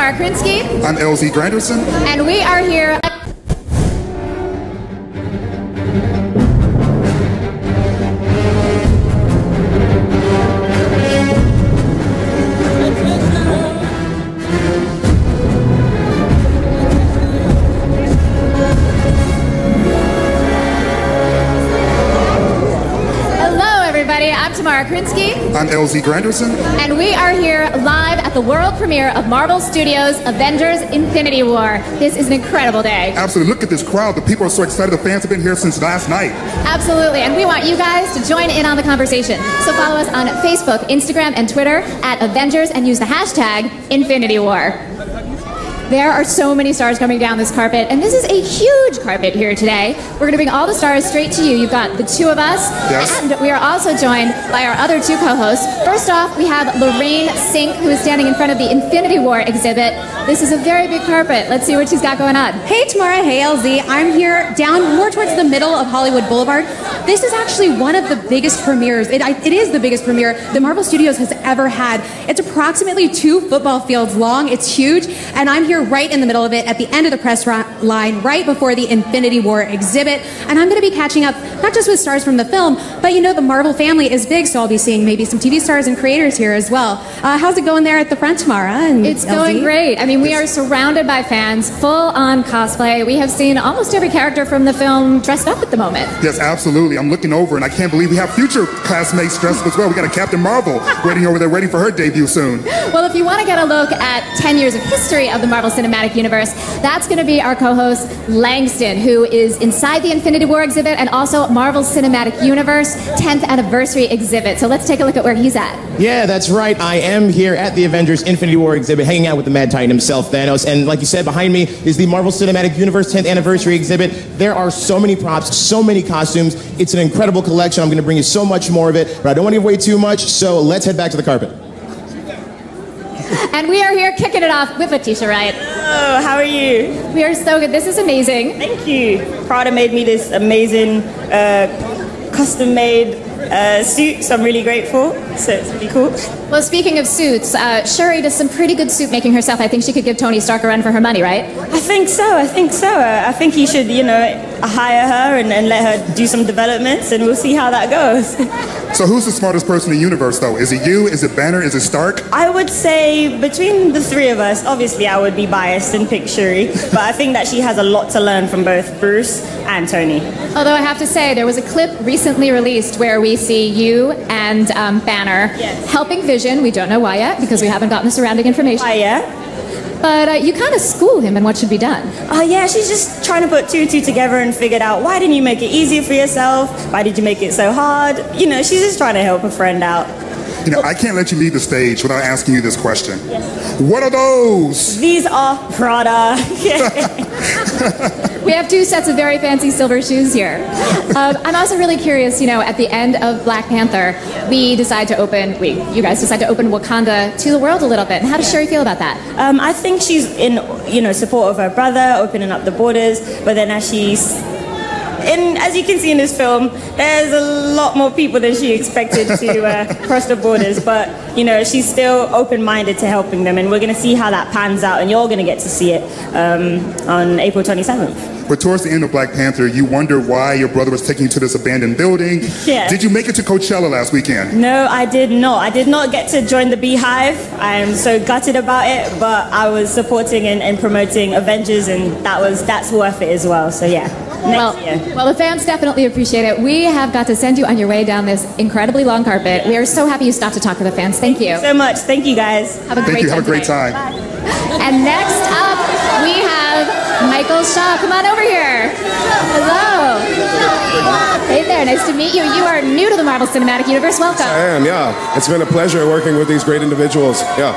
Tamara Krinsky. I'm LZ Granderson. And we are here. I'm Tamara Krinsky. I'm LZ Granderson. And we are here live at the world premiere of Marvel Studios' Avengers Infinity War. This is an incredible day. Absolutely. Look at this crowd. The people are so excited. The fans have been here since last night. Absolutely. And we want you guys to join in on the conversation. So follow us on Facebook, Instagram, and Twitter at Avengers and use the hashtag Infinity War. There are so many stars coming down this carpet, and this is a huge carpet here today. We're going to bring all the stars straight to you. You've got the two of us, yes, and we are also joined by our other two co-hosts. First off, we have Lorraine Sink, who is standing in front of the Infinity War exhibit. This is a very big carpet. Let's see what she's got going on. Hey Tamara, hey LZ. I'm here down more towards the middle of Hollywood Boulevard. This is actually one of the biggest premieres. It is the biggest premiere that Marvel Studios has ever had. It's approximately 2 football fields long. It's huge, and I'm here right in the middle of it at the end of the press line, right before the Infinity War exhibit. And I'm going to be catching up not just with stars from the film, but you know the Marvel family is big, so I'll be seeing maybe some TV stars and creators here as well. How's it going there at the front, Tamara? And it's LZ? Going great. I mean, we are surrounded by fans, full-on cosplay. We have seen almost every character from the film dressed up at the moment. Yes, absolutely. I'm looking over, and I can't believe we have future classmates dressed up as well. We got a Captain Marvel waiting over there, waiting for her debut soon. Well, if you want to get a look at 10 years of history of the Marvel Cinematic Universe, that's going to be our co-host Langston, who is inside the Infinity War exhibit and also Marvel Cinematic Universe 10th anniversary exhibit. So let's take a look at where he's at. Yeah, that's right. I am here at the Avengers Infinity War exhibit, hanging out with the Mad Titan himself, Thanos. And like you said, behind me is the Marvel Cinematic Universe 10th anniversary exhibit. There are so many props, so many costumes. It's an incredible collection. I'm going to bring you so much more of it, but I don't want to give away too much, so let's head back to the carpet. And we are here kicking it off with Letitia Wright. Hello, how are you? We are so good. This is amazing. Thank you. Prada made me this amazing custom-made suit, so I'm really grateful. So it's really cool. Well, speaking of suits, Shuri does some pretty good suit making herself. I think she could give Tony Stark a run for her money, right? I think so. I think he should, you know, hire her and let her do some developments, and we'll see how that goes. So who's the smartest person in the universe, though? Is it you? Is it Banner? Is it Stark? I would say between the three of us, obviously I would be biased and pick Shuri, but I think that she has a lot to learn from both Bruce and Tony. Although I have to say, there was a clip recently released where we see you and Banner helping Vision. We don't know why yet, because we haven't gotten the surrounding information. Why yet? But you kind of school him in what should be done. Oh yeah, she's just trying to put two and two together and figured out, why didn't you make it easier for yourself? Why did you make it so hard? You know, she's just trying to help a friend out. You know, I can't let you leave the stage without asking you this question. Yes. What are those? These are Prada. We have 2 sets of very fancy silver shoes here. I'm also really curious, you know, at the end of Black Panther, you guys decide to open Wakanda to the world a little bit. And how does Shuri feel about that? I think she's in, you know, support of her brother, opening up the borders, but then as you can see in this film, there's a lot more people than she expected to cross the borders, but, you know, she's still open-minded to helping them, and we're going to see how that pans out, and you're going to get to see it on April 27th. But towards the end of Black Panther, you wonder why your brother was taking you to this abandoned building. Yeah. Did you make it to Coachella last weekend? No, I did not. I did not get to join the Beehive. I am so gutted about it, but I was supporting and promoting Avengers, and that's worth it as well. So yeah, next year. Well, the fans definitely appreciate it. We have got to send you on your way down this incredibly long carpet. We are so happy you stopped to talk to the fans. Thank you. So much. Thank you, guys. Have a great time. Bye. And next up, we have Michael Shaw. Come on over here. Hello. Hey there, nice to meet you. You are new to the Marvel Cinematic Universe. Welcome. I am, yeah. It's been a pleasure working with these great individuals. Yeah.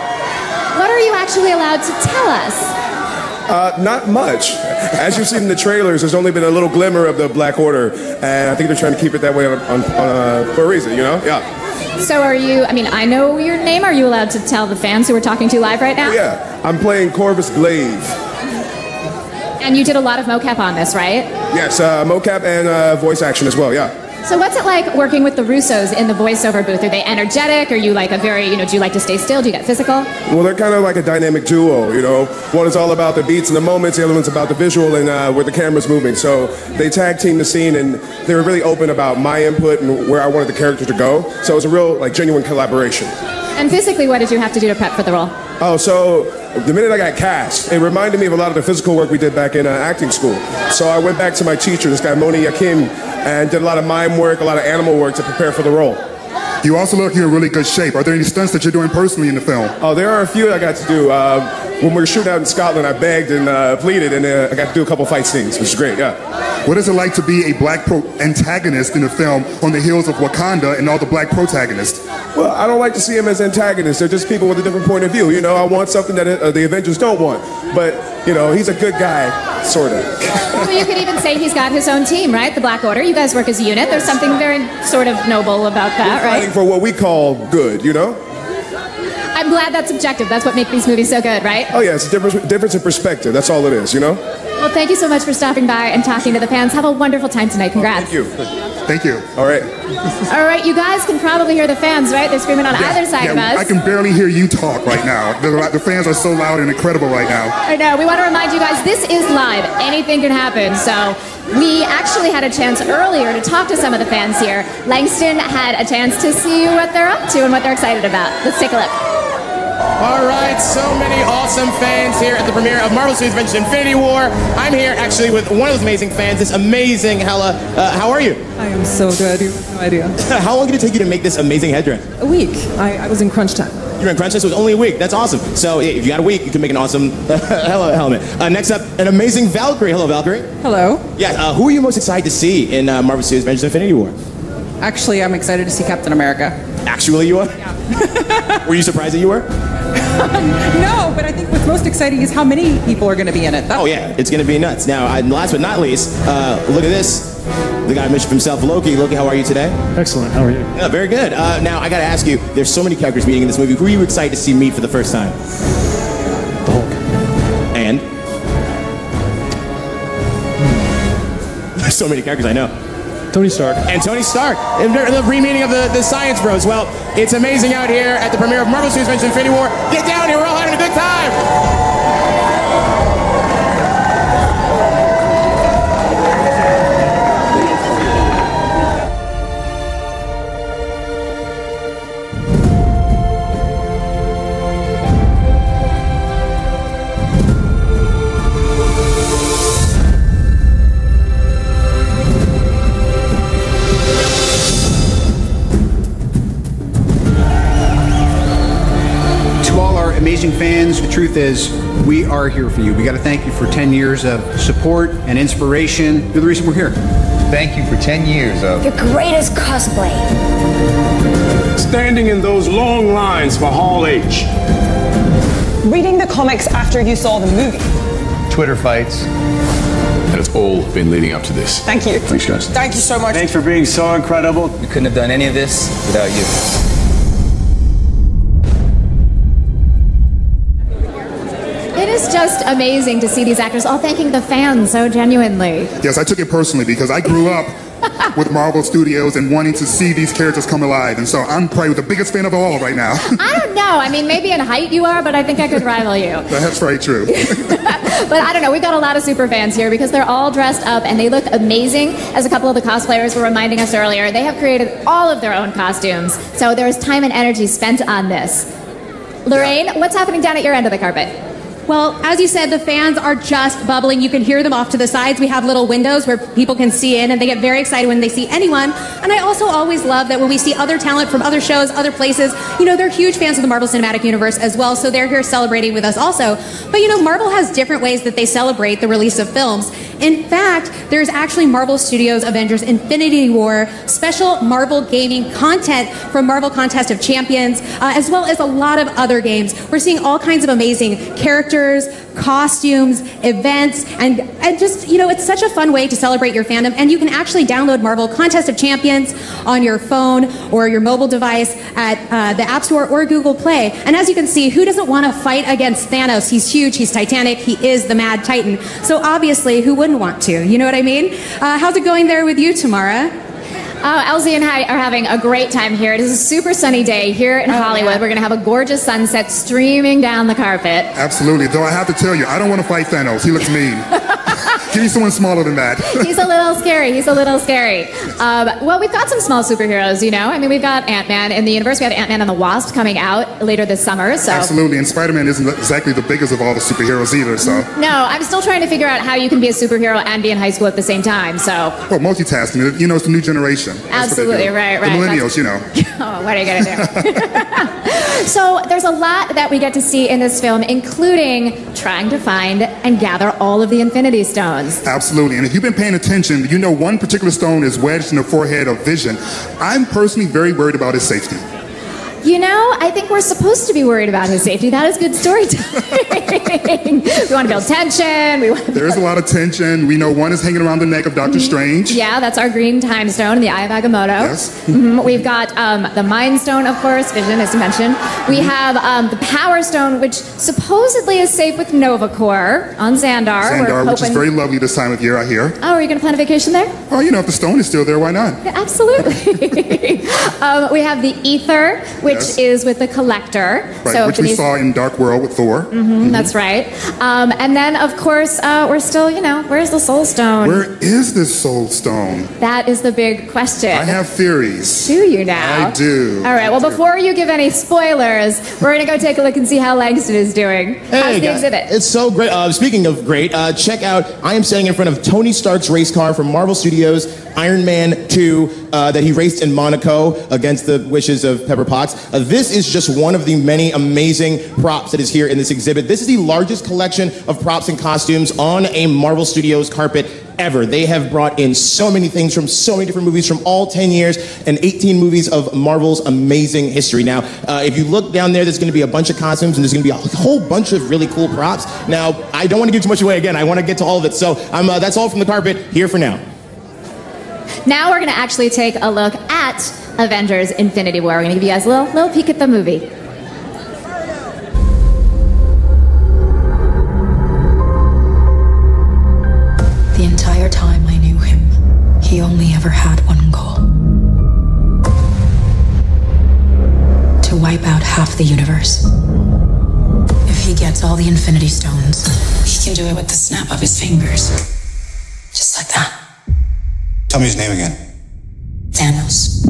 What are you actually allowed to tell us? Not much. As you've seen in the trailers, there's only been a little glimmer of the Black Order, and I think they're trying to keep it that way for a reason, you know? Yeah. So are you, I mean, I know your name. Are you allowed to tell the fans who we're talking to live right now? Yeah, I'm playing Corvus Glaive. And you did a lot of mocap on this, right? Yes, mocap and voice action as well, yeah. So what's it like working with the Russos in the voiceover booth? Are they energetic? Are you like a very, do you like to stay still? Do you get physical? Well, they're kind of like a dynamic duo, One is all about the beats and the moments, the other one's about the visual and where the camera's moving. So they tag team the scene, and they were really open about my input and where I wanted the character to go. So it was a real, genuine collaboration. And physically, what did you have to do to prep for the role? Oh, so the minute I got cast, it reminded me of a lot of the physical work we did back in acting school. So I went back to my teacher, this guy, Moni Yakim, and did a lot of mime work, a lot of animal work to prepare for the role. You also look in really good shape. Are there any stunts that you're doing personally in the film? Oh, there are a few I got to do. When we were shooting out in Scotland, I begged and pleaded, and I got to do a couple fight scenes, which is great, yeah. What is it like to be a black antagonist in a film on the heels of Wakanda and all the black protagonists? Well, I don't like to see them as antagonists. They're just people with a different point of view. I want something that the Avengers don't want. But, he's a good guy, sort of. Well, you could even say he's got his own team, right? The Black Order. You guys work as a unit. There's something very sort of noble about that, right? Fighting for what we call good, I'm glad that's objective. That's what makes these movies so good, right? Oh, yeah, it's a difference in perspective. That's all it is, Well, thank you so much for stopping by and talking to the fans. Have a wonderful time tonight. Congrats. Thank you. Thank you. All right. All right, you guys can probably hear the fans, right? They're screaming on either side of us. I can barely hear you talk right now. The fans are so loud and incredible right now. I know. We want to remind you guys, this is live. Anything can happen. So we actually had a chance earlier to talk to some of the fans here. Langston had a chance to see what they're up to and what they're excited about. Let's take a look. All right, so many awesome fans here at the premiere of Marvel Studios Avengers Infinity War. I'm here actually with one of those amazing fans, this amazing Hella. How are you? I am so good. You have no idea. How long did it take you to make this amazing headdress? A week. I was in crunch time. You were in crunch time, so it was only a week. That's awesome. So if you got a week, you can make an awesome Hella helmet. Next up, an amazing Valkyrie. Hello, Valkyrie. Hello. Yeah, who are you most excited to see in Marvel Studios Avengers Infinity War? Actually, I'm excited to see Captain America. Actually, you are? Yeah. Were you surprised that you were? No, but I think what's most exciting is how many people are going to be in it. Oh yeah, it's going to be nuts. Now, last but not least, look at this. The guy mentioned himself, Loki. Loki, how are you today? Excellent. How are you? Yeah, very good. Now, I got to ask you, there's so many characters meeting in this movie. Who are you excited to see meet for the first time? The Hulk. And? There's so many characters, I know. Tony Stark. And Tony Stark. And the re-meeting of the Science Bros. Well, it's amazing out here at the premiere of Marvel Studios Avengers Infinity War. Get down here, we're all having a good time. Amazing fans, the truth is, we are here for you. We got to thank you for 10 years of support and inspiration. You're the reason we're here. Thank you for 10 years of the greatest cosplay. Standing in those long lines for Hall H. Reading the comics after you saw the movie. Twitter fights. And it's all been leading up to this. Thank you. Thanks, guys. Thank you so much. Thanks for being so incredible. We couldn't have done any of this without you. It is just amazing to see these actors all thanking the fans so genuinely. Yes, I took it personally because I grew up with Marvel Studios and wanting to see these characters come alive. And so I'm probably the biggest fan of all right now. I don't know. I mean, maybe in height you are, but I think I could rival you. That's very true. But I don't know. We've got a lot of super fans here because they're all dressed up and they look amazing. As a couple of the cosplayers were reminding us earlier, they have created all of their own costumes. So there is time and energy spent on this. Lorraine, what's happening down at your end of the carpet? Well, as you said, the fans are just bubbling. You can hear them off to the sides. We have little windows where people can see in, and they get very excited when they see anyone. And I also always love that when we see other talent from other shows, other places, you know, they're huge fans of the Marvel Cinematic Universe as well, so they're here celebrating with us also. But, you know, Marvel has different ways that they celebrate the release of films. In fact, there's actually Marvel Studios Avengers Infinity War special Marvel gaming content from Marvel Contest of Champions, as well as a lot of other games. We're seeing all kinds of amazing characters, costumes, events, and just, you know, it's such a fun way to celebrate your fandom. And you can actually download Marvel Contest of Champions on your phone or your mobile device at the App Store or Google Play. And as you can see, who doesn't want to fight against Thanos? He's huge, he's titanic, he is the Mad Titan. So obviously, who wouldn't want to? You know what I mean? How's it going there with you, Tamara? Elsie and I are having a great time here. It is a super sunny day here in Hollywood. We're going to have a gorgeous sunset streaming down the carpet. Absolutely. Though I have to tell you, I don't want to fight Thanos. He looks mean. Give me someone smaller than that. He's a little scary. He's a little scary. Well, we've got some small superheroes, you know. I mean, we've got Ant-Man in the universe. We have Ant-Man and the Wasp coming out later this summer. So absolutely. And Spider-Man isn't exactly the biggest of all the superheroes either. So no, I'm still trying to figure out how you can be a superhero and be in high school at the same time. So well, multitasking. You know, it's the new generation. Absolutely. Right. The millennials, you know. Oh, what are you going to do? So there's a lot that we get to see in this film, including trying to find and gather all of the Infinity Stones. Absolutely. And if you've been paying attention, you know one particular stone is wedged in the forehead of Vision. I'm personally very worried about his safety. You know, I think we're supposed to be worried about his safety. That is good storytelling. We want to build tension. There's a lot of tension. We know one is hanging around the neck of Doctor Strange. Yeah, that's our green time stone in the Eye of Agamotto. Yes. We've got the Mind Stone, of course, Vision, as you mentioned. We have the Power Stone, which supposedly is safe with Nova Corps on Xandar. Xandar, which is very lovely this time of year, I hear. Oh, are you going to plan a vacation there? Oh, you know, if the stone is still there, why not? Yeah, absolutely. We have the Ether, which is with the Collector. Right, so which we saw in Dark World with Thor. That's right. And then, of course, we're still, you know, where's the Soul Stone? Where is this Soul Stone? That is the big question. I have theories. Do you now? I do. All right, well, before you give any spoilers, we're going to go take a look and see how Langston is doing. How's the exhibit? It's so great. Speaking of great, check out, I am standing in front of Tony Stark's race car from Marvel Studios, Iron Man 2, that he raced in Monaco against the wishes of Pepper Potts. This is just one of the many amazing props that is here in this exhibit. This is the largest collection of props and costumes on a Marvel Studios carpet ever. They have brought in so many things from so many different movies from all 10 years and 18 movies of Marvel's amazing history. Now, if you look down there, there's going to be a bunch of costumes and there's going to be a whole bunch of really cool props. Now, I don't want to give too much away again. I want to get to all of it. So that's all from the carpet here for now. Now we're going to actually take a look at Avengers Infinity War. We're going to give you guys a little peek at the movie. The entire time I knew him, he only ever had one goal. To wipe out half the universe. If he gets all the Infinity Stones, he can do it with the snap of his fingers. Just like that. Tell me his name again. Thanos.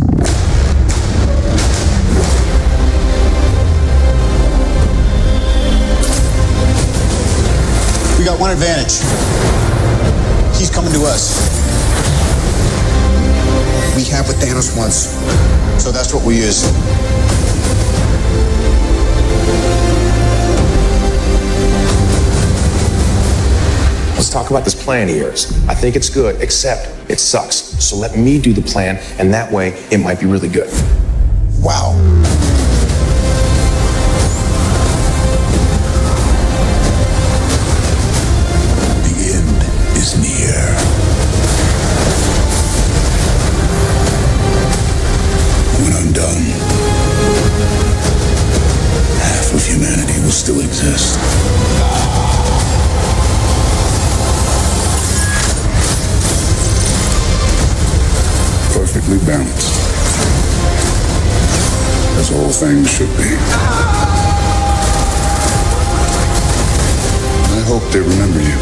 We got one advantage. He's coming to us. We have what Thanos wants, so that's what we use. Let's talk about this plan of yours. I think it's good, except it sucks. So let me do the plan, and that way it might be really good. Wow. The end is near. When I'm done, half of humanity will still exist. Perfectly balanced, as all things should be. I hope they remember you.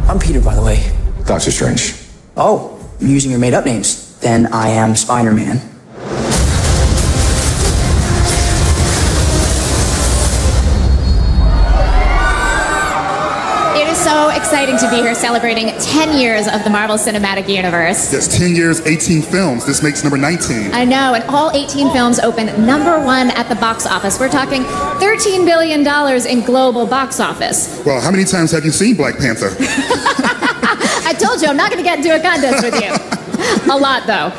I'm Peter, by the way. Doctor Strange. Oh, I'm using your made-up names. Then I am Spider-Man. It is so exciting to be here celebrating 10 years of the Marvel Cinematic Universe. Yes, 10 years, 18 films. This makes number 19. I know, and all 18 films open #1 at the box office. We're talking $13 billion in global box office. Well, how many times have you seen Black Panther? I told you, I'm not going to get into a contest with you. A lot, though.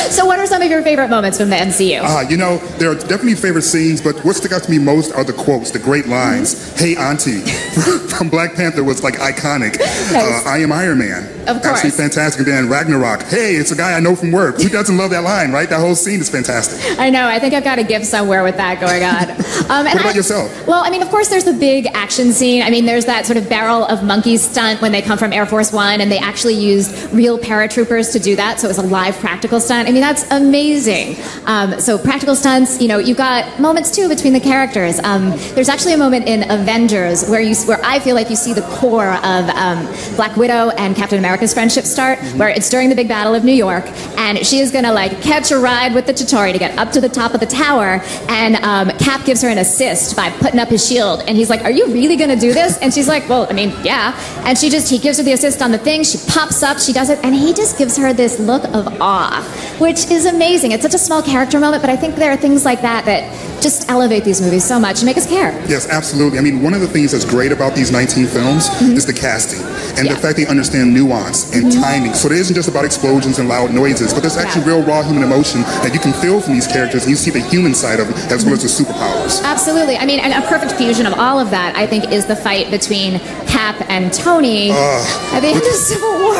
So what are some of your favorite moments from the MCU? You know, there are definitely favorite scenes, but what stuck out to me most are the quotes, the great lines. Hey, Auntie, from Black Panther was like iconic. Nice. I am Iron Man. Of course. Absolutely fantastic. And then Ragnarok. Hey, it's a guy I know from work. Who doesn't love that line, right? That whole scene is fantastic. I know. I think I've got a gift somewhere with that going on. What about yourself? Well, I mean, of course, there's the big action scene. I mean, there's that sort of barrel of monkeys stunt when they come from Air Force One, and they actually used real paratroopers to do that. So it was a live practical stunt. I mean, that's amazing. So practical stunts. You know, you've got moments too between the characters. There's actually a moment in Avengers where I feel like you see the core of Black Widow and Captain America's friendship start, where it's during the big battle of New York, and she is gonna like catch a ride with the Chitauri to get up to the top of the tower, and Cap gives her an assist by putting up his shield, and he's like, "Are you really gonna do this?" And she's like, "Well, I mean, yeah." And he gives her the assist on the thing. She pops up, she does it, and he just gives her this look of awe, which is amazing. It's such a small character moment, but I think there are things like that that just elevate these movies so much and make us care. Yes, absolutely. I mean, one of the things that's great about these 19 films is the casting and the fact they understand nuance and timing. So it isn't just about explosions and loud noises, but there's actually real raw human emotion that you can feel from these characters, and you see the human side of them as well as the superpowers. Absolutely. I mean, and a perfect fusion of all of that, I think, is the fight between Cap and Tony at the end of Civil War.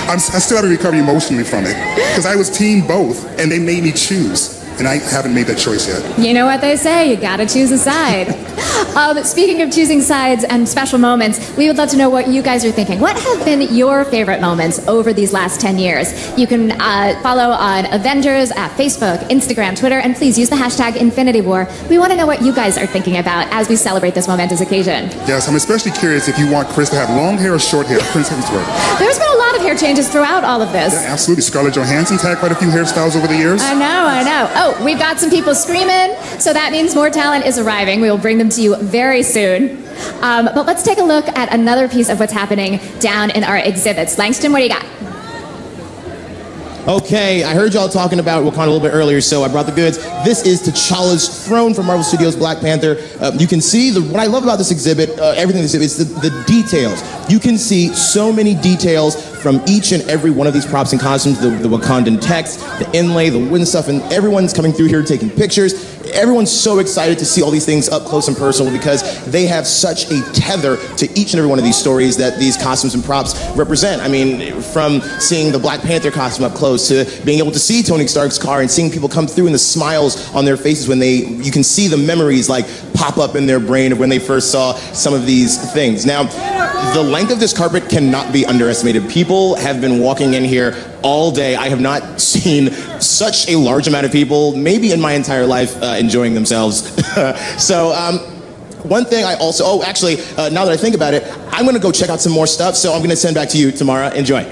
I still have to recover emotionally from it because I was team both, and they made me choose. And I haven't made that choice yet. You know what they say, you gotta choose a side. Speaking of choosing sides and special moments, we would love to know what you guys are thinking. What have been your favorite moments over these last 10 years? You can follow on Avengers at Facebook, Instagram, Twitter, and please use the hashtag Infinity War. We want to know what you guys are thinking about as we celebrate this momentous occasion. Yes, I'm especially curious if you want Chris to have long hair or short hair. Chris Hemsworth. There's been a lot of hair changes throughout all of this. Yeah, absolutely. Scarlett Johansson's had quite a few hairstyles over the years. I know. Oh, we've got some people screaming, so that means more talent is arriving. We will bring them to you very soon. But let's take a look at another piece of what's happening down in our exhibits. Langston, what do you got? Okay, I heard y'all talking about Wakanda a little bit earlier, so I brought the goods. This is T'Challa's throne from Marvel Studios' Black Panther. You can see, what I love about this exhibit, everything in this exhibit, is the details. You can see so many details from each and every one of these props and costumes, the Wakandan text, the inlay, the wooden stuff, and everyone's coming through here taking pictures. Everyone's so excited to see all these things up close and personal because they have such a tether to each and every one of these stories that these costumes and props represent. I mean, from seeing the Black Panther costume up close to being able to see Tony Stark's car and seeing people come through and the smiles on their faces when you can see the memories like pop up in their brain of when they first saw some of these things. Now, the length of this carpet cannot be underestimated. People have been walking in here all day. I have not seen such a large amount of people, maybe in my entire life, enjoying themselves. So, one thing I also, now that I think about it, I'm gonna go check out some more stuff, so I'm gonna send back to you, Tamara. Enjoy.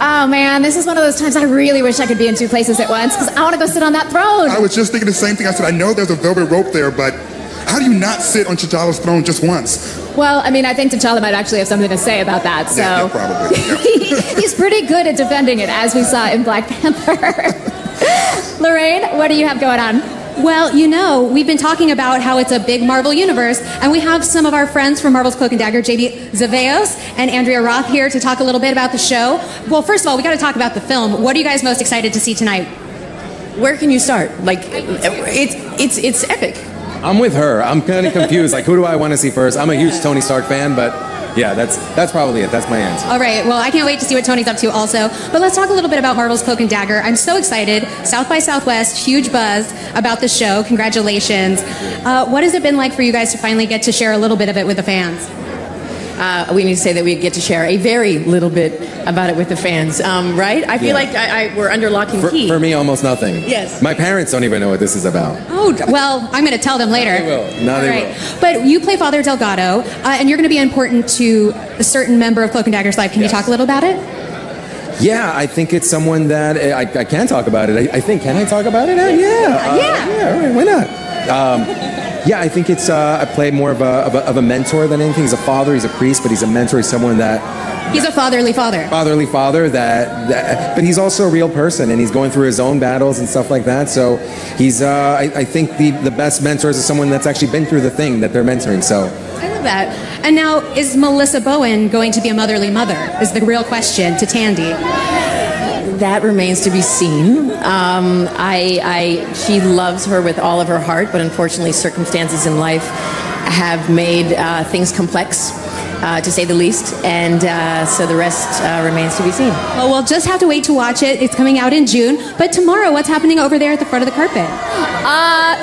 Oh man, this is one of those times I really wish I could be in two places at once, because I want to go sit on that throne. I was just thinking the same thing. I said, I know there's a velvet rope there, but how do you not sit on T'Challa's throne just once? Well, I mean, I think T'Challa might actually have something to say about that, so... Yeah, probably. Yeah. He's pretty good at defending it, as we saw in Black Panther. Lorraine, what do you have going on? Well, you know, we've been talking about how it's a big Marvel universe, and we have some of our friends from Marvel's Cloak and Dagger, JB Zaveos and Andrea Roth, here to talk a little bit about the show. Well, first of all, we got to talk about the film. What are you guys most excited to see tonight? Where can you start? Like, it's epic. I'm with her. I'm kind of confused. Like, who do I want to see first? I'm a huge Tony Stark fan, but yeah, that's probably it. That's my answer. All right. Well, I can't wait to see what Tony's up to also. But let's talk a little bit about Marvel's Cloak and Dagger. I'm so excited. South by Southwest, huge buzz about the show. Congratulations. What has it been like for you guys to finally get to share a little bit of it with the fans? We need to say that we get to share a very little bit about it with the fans, right? I feel like we're under lock and key. For me, almost nothing. Yes. My parents don't even know what this is about. Oh, well, I'm going to tell them later. They will. No, they will. But you play Father Delgado, and you're going to be important to a certain member of Cloak and Dagger's life. Can you talk a little about it? Yeah, I think it's someone that I can talk about it. I think, can I talk about it? Yeah. Yeah, all right, why not? Yeah, I think it's I play more of a mentor than anything. He's a father, he's a priest, but he's a mentor. He's someone that he's a fatherly father. Fatherly father but he's also a real person, and he's going through his own battles and stuff like that. So he's I think the best mentors is someone that's actually been through the thing that they're mentoring. So I love that. And now, is Melissa Bowen going to be a motherly mother? Is the real question to Tandy. That remains to be seen. She loves her with all of her heart, but unfortunately circumstances in life have made things complex. to say the least. And so the rest remains to be seen. Well, we'll just have to wait to watch it. It's coming out in June. But tomorrow, what's happening over there at the front of the carpet?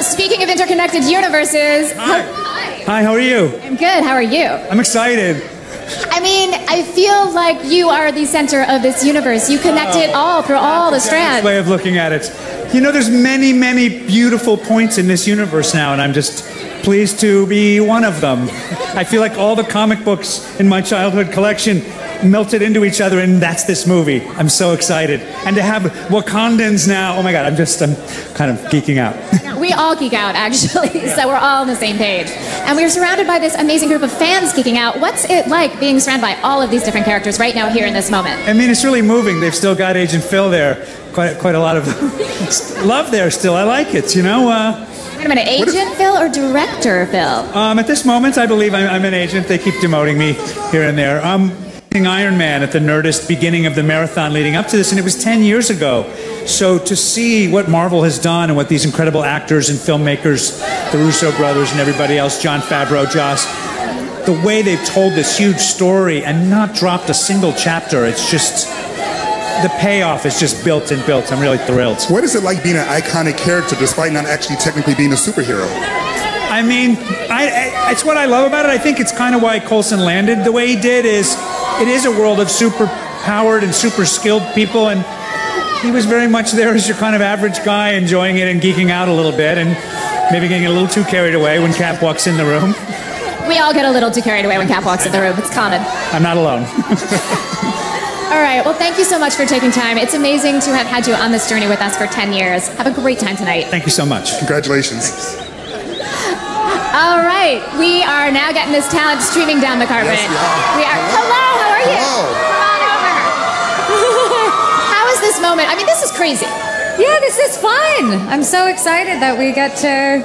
Speaking of interconnected universes. Hi, how are you? I'm good. How are you? I'm excited. I mean, I feel like you are the center of this universe. You connect it all through all the strands. Way of looking at it. You know, there's many, many beautiful points in this universe now, and I'm just pleased to be one of them. I feel like all the comic books in my childhood collection melted into each other, and that's this movie. I'm so excited. And to have Wakandans now, oh my God, I'm kind of geeking out. We all geek out, actually, so we're all on the same page. And we're surrounded by this amazing group of fans geeking out. What's it like being surrounded by all of these different characters right now here in this moment? I mean, it's really moving. They've still got Agent Phil there. Quite a lot of love there still. I like it, you know. Wait a minute, Agent Phil or Director Phil? At this moment, I believe I'm an agent. They keep demoting me here and there. Iron Man at the Nerdist beginning of the marathon leading up to this, and it was 10 years ago. So to see what Marvel has done and what these incredible actors and filmmakers, the Russo brothers and everybody else, Jon Favreau, Joss, the way they've told this huge story and not dropped a single chapter, it's just... the payoff is just built and built. I'm really thrilled. What is it like being an iconic character despite not actually technically being a superhero? I mean, it's what I love about it. I think it's kind of why Coulson landed the way he did. It is a world of super powered and super skilled people, and he was very much there as your kind of average guy, enjoying it and geeking out a little bit, and maybe getting a little too carried away when Cap walks in the room. We all get a little too carried away when Cap walks in the room. It's common. I'm not alone. All right. Well, thank you so much for taking time. It's amazing to have had you on this journey with us for 10 years. Have a great time tonight. Thank you so much. Congratulations. Thanks. All right. We are now getting this talent streaming down the carpet. Yes, we are. Hello. How are you? Hello. Come on over. How is this moment? I mean, this is crazy. Yeah, this is fun. I'm so excited that we get to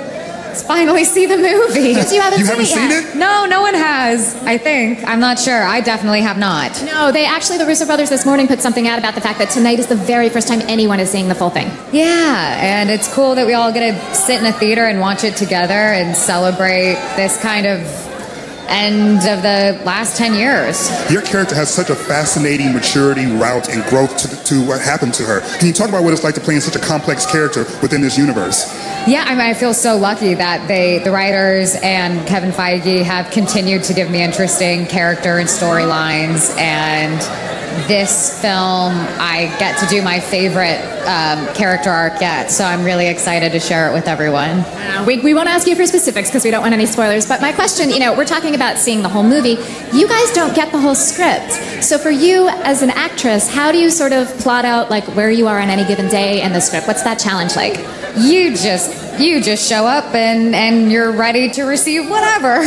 finally see the movie. You haven't seen it? No, no one has, I think. I'm not sure. I definitely have not. No, the Russo brothers this morning put something out about the fact that tonight is the very first time anyone is seeing the full thing. Yeah, and it's cool that we all get to sit in a theater and watch it together and celebrate this kind of end of the last 10 years. Your character has such a fascinating maturity, route, and growth to what happened to her. Can you talk about what it's like to play in such a complex character within this universe? Yeah, I mean, I feel so lucky that the writers and Kevin Feige have continued to give me interesting character and storylines, and this film, I get to do my favorite character arc yet, so I'm really excited to share it with everyone. We won't ask you for specifics because we don't want any spoilers, but my question, we're talking about seeing the whole movie. You guys don't get the whole script. So for you as an actress, how do you sort of plot out like where you are on any given day in the script? What's that challenge like? You just show up and you're ready to receive whatever.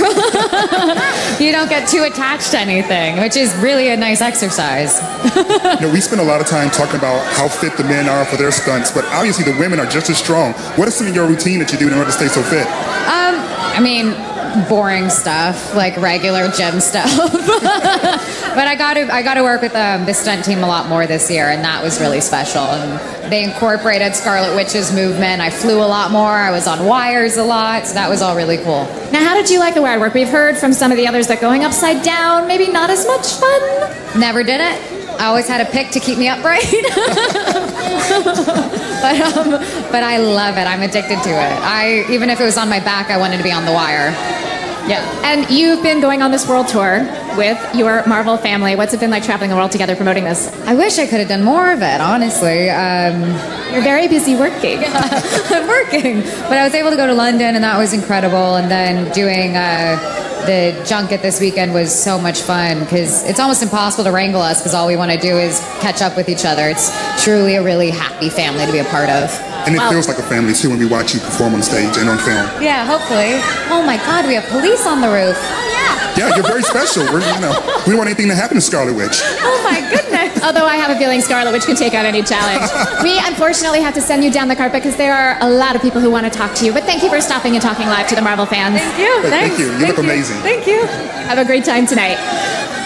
You don't get too attached to anything, which is really a nice exercise. We spend a lot of time talking about how fit the men are for their stunts, but obviously the women are just as strong. What is some of your routine that you do in order to stay so fit? I mean, boring stuff, like regular gym stuff. But I got to work with the stunt team a lot more this year, and that was really special. And they incorporated Scarlet Witch's movement. I flew a lot more. I was on wires a lot, so that was all really cool. Now, how did you like the wire work? We've heard from some of the others that going upside down, maybe not as much fun. Never did it. I always had a pick to keep me upright. But I love it. I'm addicted to it. Even if it was on my back, I wanted to be on the wire. Yeah. And you've been going on this world tour with your Marvel family. What's it been like traveling the world together promoting this? I wish I could have done more of it, honestly. You're very busy working. Yeah, I'm working. But I was able to go to London, and that was incredible. And then doing the junket this weekend was so much fun because it's almost impossible to wrangle us because all we want to do is catch up with each other. It's truly a really happy family to be a part of. And it feels like a family, too, when we watch you perform on stage and on film. Yeah, hopefully. Oh, my God, we have police on the roof. Oh, yeah. Yeah, you're very special. We don't want anything to happen to Scarlet Witch. Oh, my goodness. Although I have a feeling Scarlet Witch can take on any challenge. We, unfortunately, have to send you down the carpet because there are a lot of people who want to talk to you. But thank you for stopping and talking live to the Marvel fans. Thank you. Thank you. You look amazing. Thank you. Have a great time tonight.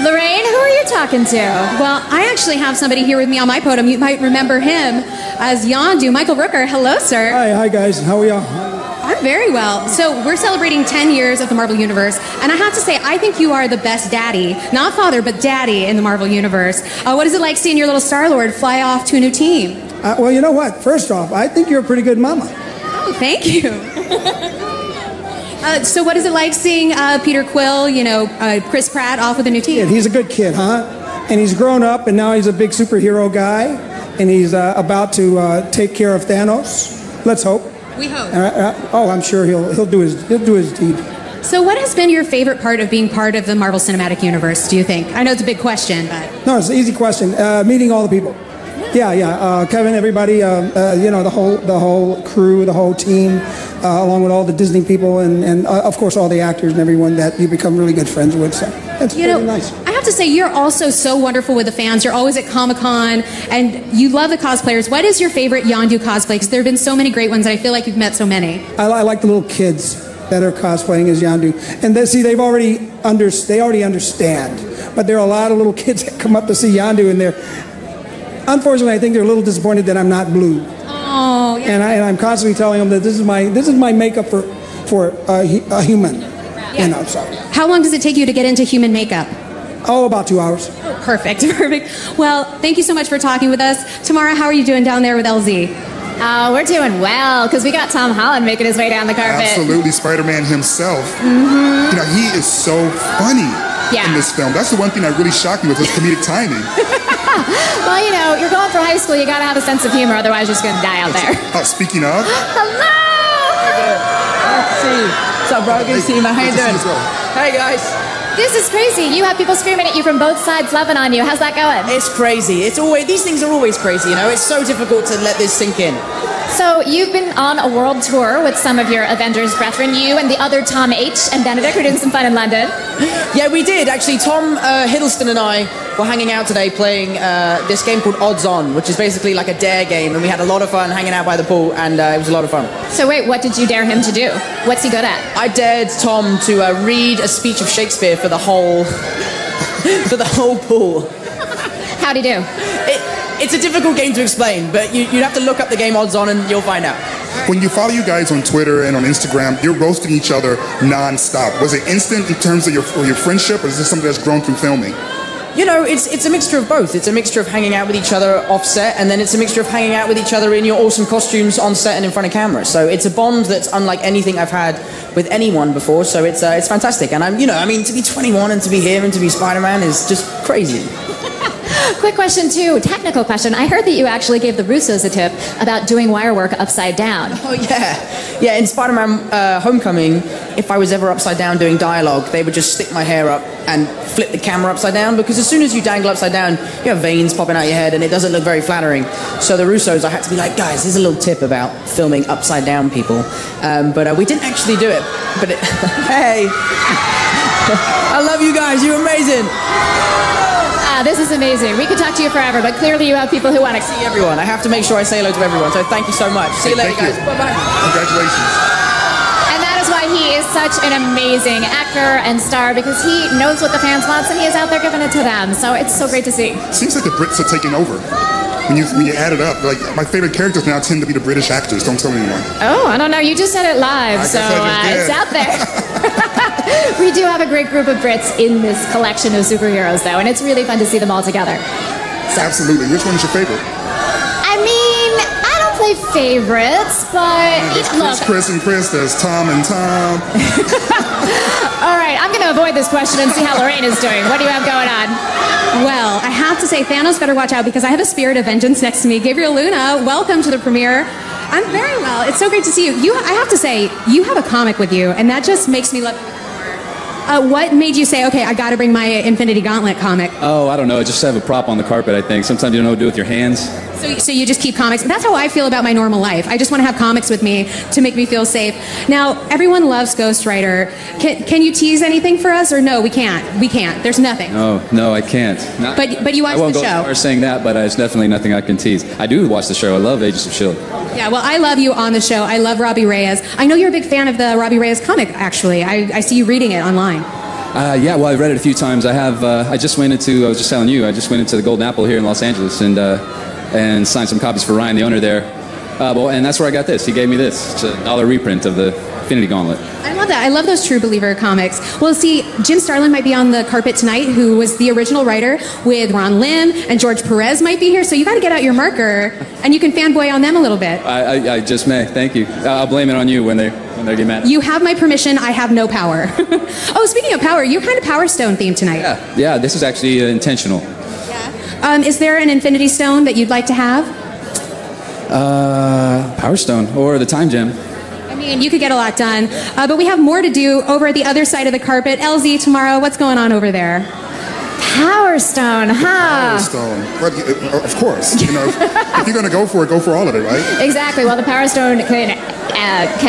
Lorraine, who are you talking to? Well, I actually have somebody here with me on my podium. You might remember him as Yondu. Michael Rooker. Hello, sir. Hi guys. How are y'all? I'm I'm very well. So we're celebrating 10 years of the Marvel Universe, and I have to say, I think you are the best daddy, not father, but daddy in the Marvel Universe. What is it like seeing your little Star-Lord fly off to a new team? Well, you know what? First off, I think you're a pretty good mama. Oh, thank you. So what is it like seeing Peter Quill, Chris Pratt off with a new team? Yeah, he's a good kid, huh? And he's grown up, and now he's a big superhero guy, and he's about to take care of Thanos. Let's hope. We hope. I'm sure he'll do his deed. So what has been your favorite part of being part of the Marvel Cinematic Universe, do you think? I know it's a big question, but... No, it's an easy question. Meeting all the people. Yeah. Kevin, everybody, the whole crew, the whole team, along with all the Disney people, and of course all the actors and everyone that you become really good friends with. So it's really nice. I have to say, you're also so wonderful with the fans. You're always at Comic-Con, and you love the cosplayers. What is your favorite Yondu cosplay? Because there have been so many great ones, and I feel like you've met so many. I like the little kids that are cosplaying as Yondu, and they already understand. But there are a lot of little kids that come up to see Yondu, and unfortunately, I think they're a little disappointed that I'm not blue. Oh, yeah. And I'm constantly telling them that this is my makeup for a human. Yeah. So. How long does it take you to get into human makeup? Oh, about 2 hours. Oh, perfect. Well, thank you so much for talking with us. Tamara, how are you doing down there with LZ? We're doing well, because we got Tom Holland making his way down the carpet. Absolutely, Spider-Man himself. Mm-hmm. He is so funny in this film. That's the one thing that really shocked me with his comedic timing. Well, you're going for high school, you gotta have a sense of humor, otherwise you're just gonna die out there. Speaking of... Hello! What's up, bro? Good to see you, man. How you doing? Hey, guys. This is crazy. You have people screaming at you from both sides, loving on you. How's that going? It's crazy. These things are always crazy, It's so difficult to let this sink in. So you've been on a world tour with some of your Avengers brethren, you and the other Tom H. and Benedict, who are doing some fun in London. Yeah, we did. Actually, Tom Hiddleston and I were hanging out today playing this game called Odds On, which is basically like a dare game, and we had a lot of fun hanging out by the pool, and it was a lot of fun. So wait, what did you dare him to do? What's he good at? I dared Tom to read a speech of Shakespeare for the whole pool. How'd he do? It's a difficult game to explain, but you'd have to look up the game Odds On and you'll find out. When you follow you guys on Twitter and on Instagram, you're roasting each other non-stop. Was it instant in terms of your friendship, or is this something that's grown through filming? It's a mixture of both. It's a mixture of hanging out with each other off set, and then it's a mixture of hanging out with each other in your awesome costumes on set and in front of camera. So it's a bond that's unlike anything I've had with anyone before. So it's fantastic. And to be 21 and to be here and to be Spider-Man is just crazy. Quick question, too. Technical question. I heard that you actually gave the Russos a tip about doing wire work upside down. Oh, yeah. Yeah, in Spider-Man Homecoming, if I was ever upside down doing dialogue, they would just stick my hair up and flip the camera upside down, because as soon as you dangle upside down, you have veins popping out your head, and it doesn't look very flattering. So the Russos, I had to be like, guys, here's a little tip about filming upside down people. But we didn't actually do it. But hey, I love you guys. You're amazing. This is amazing. We could talk to you forever, but clearly you have people who want to see everyone. I have to make sure I say hello to everyone, so thank you so much. See you later, guys. Bye-bye. Congratulations. And that is why he is such an amazing actor and star, because he knows what the fans want, and he is out there giving it to them. So it's so great to see. Seems like the Brits are taking over. When you add it up, like, my favorite characters now tend to be the British actors. Don't tell anyone. Oh, I don't know. You just said it live, so it's out there. We do have a great group of Brits in this collection of superheroes, though, and it's really fun to see them all together. So. Absolutely. Which one is your favorite? I mean, I don't play favorites, but look. Chris and Chris. There's Tom and Tom. All right, I'm going to avoid this question and see how Lorraine is doing. What do you have going on? Well, I have to say, Thanos better watch out, because I have a Spirit of Vengeance next to me. Gabriel Luna, welcome to the premiere. I'm very well. It's so great to see you. I have to say, you have a comic with you, and that just makes me love you more. What made you say, okay, I got to bring my Infinity Gauntlet comic? Oh, I don't know. Just have a prop on the carpet, I think. Sometimes you don't know what to do with your hands. So you just keep comics. That's how I feel about my normal life. I just want to have comics with me to make me feel safe. Now, everyone loves Ghost Rider. Can you tease anything for us, or no, we can't? We can't. There's nothing. Oh, no, I can't. But you watch the show. I won't go as far as saying that, but there's definitely nothing I can tease. I do watch the show. I love Agents of S.H.I.E.L.D. Yeah, well, I love you on the show. I love Robbie Reyes. I know you're a big fan of the Robbie Reyes comic, actually. I see you reading it online. Yeah, well, I've read it a few times. I was just telling you, I just went into the Golden Apple here in Los Angeles and signed some copies for Ryan, the owner there. Well, and that's where I got this. He gave me this. It's a $1 reprint of the Infinity Gauntlet. I love that. I love those True Believer comics. Well, see, Jim Starlin might be on the carpet tonight, who was the original writer with Ron Lim, and George Perez might be here, so you got to get out your marker, and you can fanboy on them a little bit. I just may. Thank you. I'll blame it on you when they get mad. You have my permission. I have no power. Oh, speaking of power, you're kind of Power Stone themed tonight. Yeah, this is actually intentional. Is there an Infinity Stone that you'd like to have? Power Stone or the Time Gem. I mean, you could get a lot done. But we have more to do over at the other side of the carpet. LZ, tomorrow, what's going on over there? Power Stone, huh? Power Stone. But, of course. You know, if you're going to go for it, go for all of it, right? Exactly. Well, the Power Stone can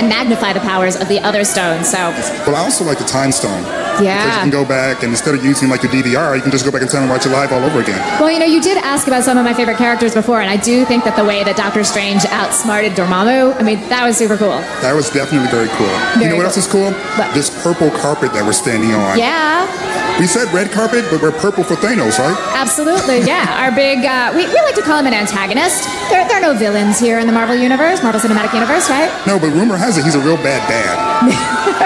magnify the powers of the other stones. So. Well, I also like the Time Stone. Yeah. Because you can go back, and instead of using like your DVR, you can just go back in time and watch it live all over again. Well, you know, you did ask about some of my favorite characters before, and I do think that the way that Doctor Strange outsmarted Dormammu, I mean, that was super cool. That was definitely very cool. You know what else is cool? What? This purple carpet that we're standing on. Yeah. We said red carpet, but we're purple for Thanos, right? Absolutely, yeah. Our big, we like to call him an antagonist. There are no villains here in the Marvel Universe, Marvel Cinematic Universe, right? No, but rumor has it he's a real bad dad.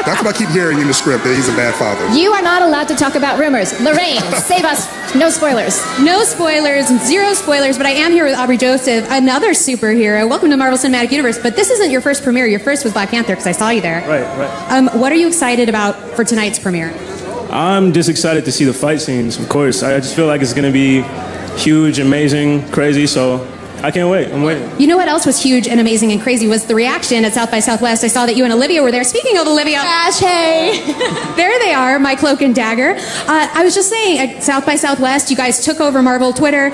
That's what I keep hearing in the script, that he's a bad father. You are not allowed to talk about rumors. Lorraine, save us. No spoilers. No spoilers, zero spoilers, but I am here with Aubrey Joseph, another superhero. Welcome to Marvel Cinematic Universe, but this isn't your first premiere. Your first was Black Panther, because I saw you there. Right. What are you excited about for tonight's premiere? I'm just excited to see the fight scenes, of course. I just feel like it's going to be huge, amazing, crazy, so I can't wait. I'm waiting. You know what else was huge and amazing and crazy was the reaction at South by Southwest. I saw that you and Olivia were there. Speaking of Olivia, Ash, hey, there they are, my cloak and dagger. I was just saying, at South by Southwest, you guys took over Marvel Twitter.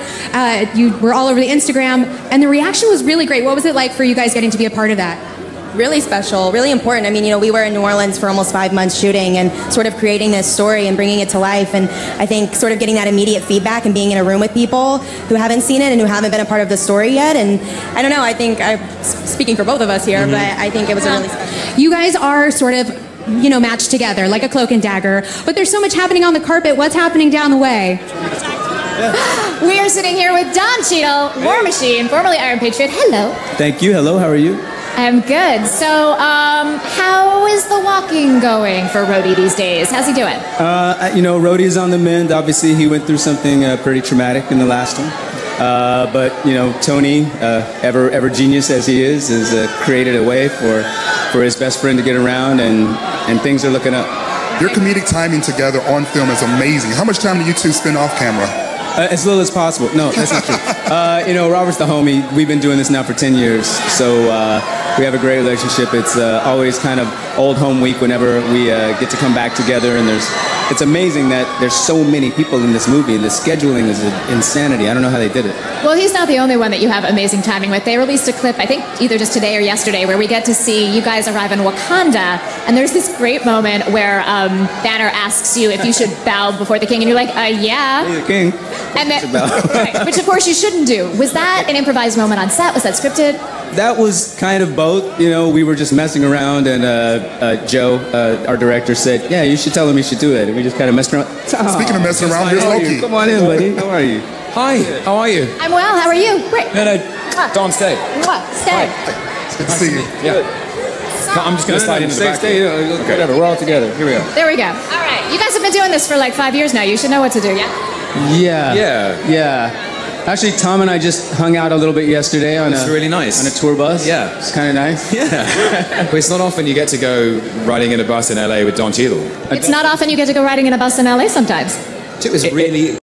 You were all over the Instagram, and the reaction was really great. What was it like for you guys getting to be a part of that? Really special, really important. I mean, you know, we were in New Orleans for almost 5 months shooting and sort of creating this story and bringing it to life. And I think sort of getting that immediate feedback and being in a room with people who haven't seen it and who haven't been a part of the story yet. And I don't know, I think I'm speaking for both of us here, but I think it was a really special. You guys are sort of, you know, matched together like a cloak and dagger, but there's so much happening on the carpet. What's happening down the way? We are sitting here with Don Cheadle, War Machine, formerly Iron Patriot. Hello. Thank you. Hello, how are you? I'm good. So, how is the walking going for Rhodey these days? How's he doing? You know, Rhodey's on the mend. Obviously, he went through something pretty traumatic in the last one. But, you know, Tony, ever genius as he is created a way for his best friend to get around, and things are looking up. Your comedic timing together on film is amazing. How much time do you two spend off camera? As little as possible. No, that's not true. You know, Robert's the homie. We've been doing this now for 10 years, so we have a great relationship. It's always kind of old home week whenever we get to come back together, and it's amazing that there's so many people in this movie. The scheduling is insanity. I don't know how they did it. Well, he's not the only one that you have amazing timing with. They released a clip, I think either just today or yesterday, where we get to see you guys arrive in Wakanda, and there's this great moment where Banner asks you if you should bow before the king, and you're like, yeah. Hey, the king. And then, right, which of course you shouldn't do. Was that an improvised moment on set? Was that scripted? That was kind of both. You know, we were just messing around, and Joe, our director, said, yeah, you should tell him he should do it. And we just kind of messed around. Speaking of messing around, here's Loki. Come on in, buddy. How are you? Hi, how are you? I'm well, how are you? Great. No, Don, stay. Stay. It's good to see you. Yeah. I'm just going to slide into the back. Stay, whatever, we're all together. Here we go. There we go. All right, you guys have been doing this for like 5 years now. You should know what to do, yeah? Yeah. Actually, Tom and I just hung out a little bit yesterday on really nice. On a tour bus. Yeah. It's kind of nice. Yeah. Well, it's not often you get to go riding in a bus in LA with Don Cheadle. It's not often you get to go riding in a bus in LA sometimes. It was really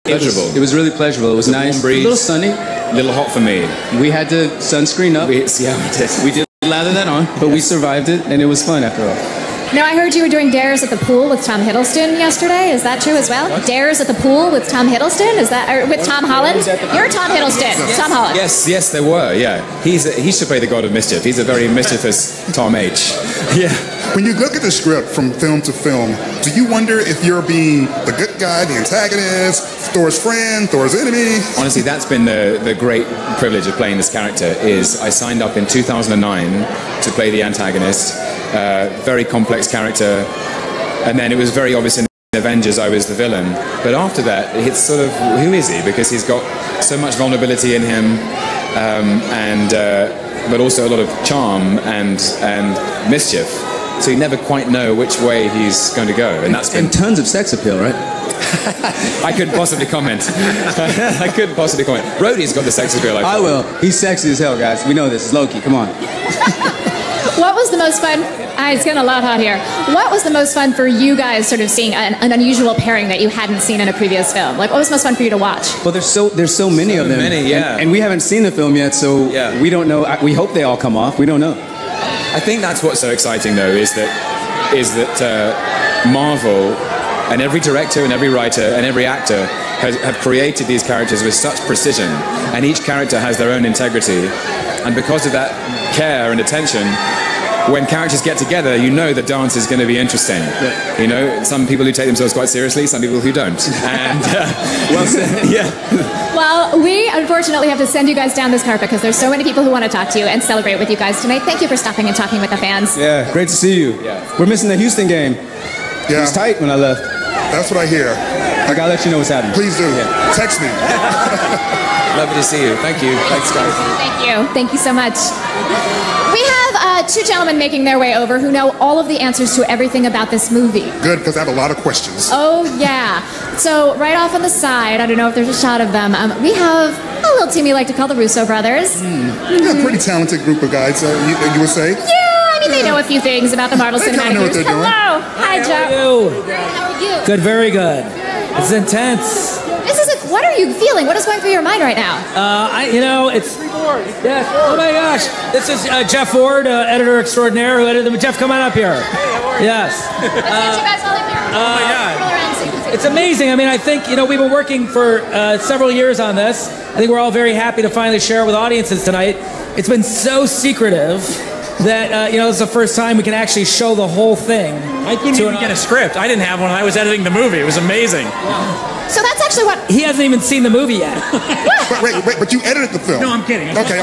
pleasurable. It was really pleasurable. It was nice. Warm breeze. A little sunny. A little hot for me. We had the sunscreen up. We did. We did lather that on, but we survived it, and it was fun after all. Now, I heard you were doing dares at the pool with Tom Hiddleston yesterday. Is that true as well? What? Dares at the pool with Tom Hiddleston? Is that or with Tom Holland? You're Tom Hiddleston. Yes. Tom Holland. Yes, there were. Yeah, he should play the God of Mischief. He's a very mischievous Tom H. Yeah. When you look at the script from film to film, do you wonder if you're being the good guy, the antagonist, Thor's friend, Thor's enemy? Honestly, that's been the great privilege of playing this character. Is I signed up in 2009 to play the antagonist, very complex character, and then it was very obvious in Avengers, I was the villain. But after that, it's sort of, who is he? Because he's got so much vulnerability in him, but also a lot of charm and mischief. So you never quite know which way he's going to go. And that's been... And tons of sex appeal, right? I couldn't possibly comment. I couldn't possibly comment. Rhodey's got the sex appeal. I will. He's sexy as hell, guys. We know this. It's Loki. Come on. What was the most fun? It's getting a lot hot here. What was the most fun for you guys, sort of seeing an unusual pairing that you hadn't seen in a previous film? Like, what was most fun for you to watch? Well, there's so many of them. Many, yeah. And we haven't seen the film yet, so we don't know. We hope they all come off. We don't know. I think that's what's so exciting, though, is that Marvel and every director and every writer and every actor have created these characters with such precision, and each character has their own integrity. And because of that care and attention, when characters get together, you know the dance is going to be interesting. Yeah. You know, some people who take themselves quite seriously, some people who don't. And well said. Yeah. Well, we unfortunately have to send you guys down this carpet because there's so many people who want to talk to you and celebrate with you guys tonight. Thank you for stopping and talking with the fans. Yeah, great to see you. Yeah. We're missing the Houston game. Yeah. It was tight when I left. That's what I hear. I gotta let you know what's happening. Please do. Yeah. Text me. Lovely to see you. Thank you. Thanks, guys. Thank you. Thank you so much. We have two gentlemen making their way over who know all of the answers to everything about this movie. Good, because I have a lot of questions. Oh, yeah. So right off on the side, I don't know if there's a shot of them, we have a little team we like to call the Russo brothers. Yeah, pretty talented group of guys, you would say? Yeah, I mean, they know a few things about the Marvel Cinematic Universe. Hello. Hi, Joe. How are you? Good, very good. It's intense. What are you feeling? What is going through your mind right now? It's... Yeah. Oh, my gosh. This is Jeff Ford, editor extraordinaire, who edited them. Jeff, come on up here. Hey, how are you? Yes. Let's get you guys all in here. Oh, my God. It's amazing. I mean, I think, we've been working for several years on this. I think we're all very happy to finally share with audiences tonight. It's been so secretive that, this is the first time we can actually show the whole thing. I couldn't even get a script. I didn't have one when I was editing the movie. It was amazing. Yeah. So that's actually what... He hasn't even seen the movie yet. wait, but you edited the film. No, I'm kidding. Okay.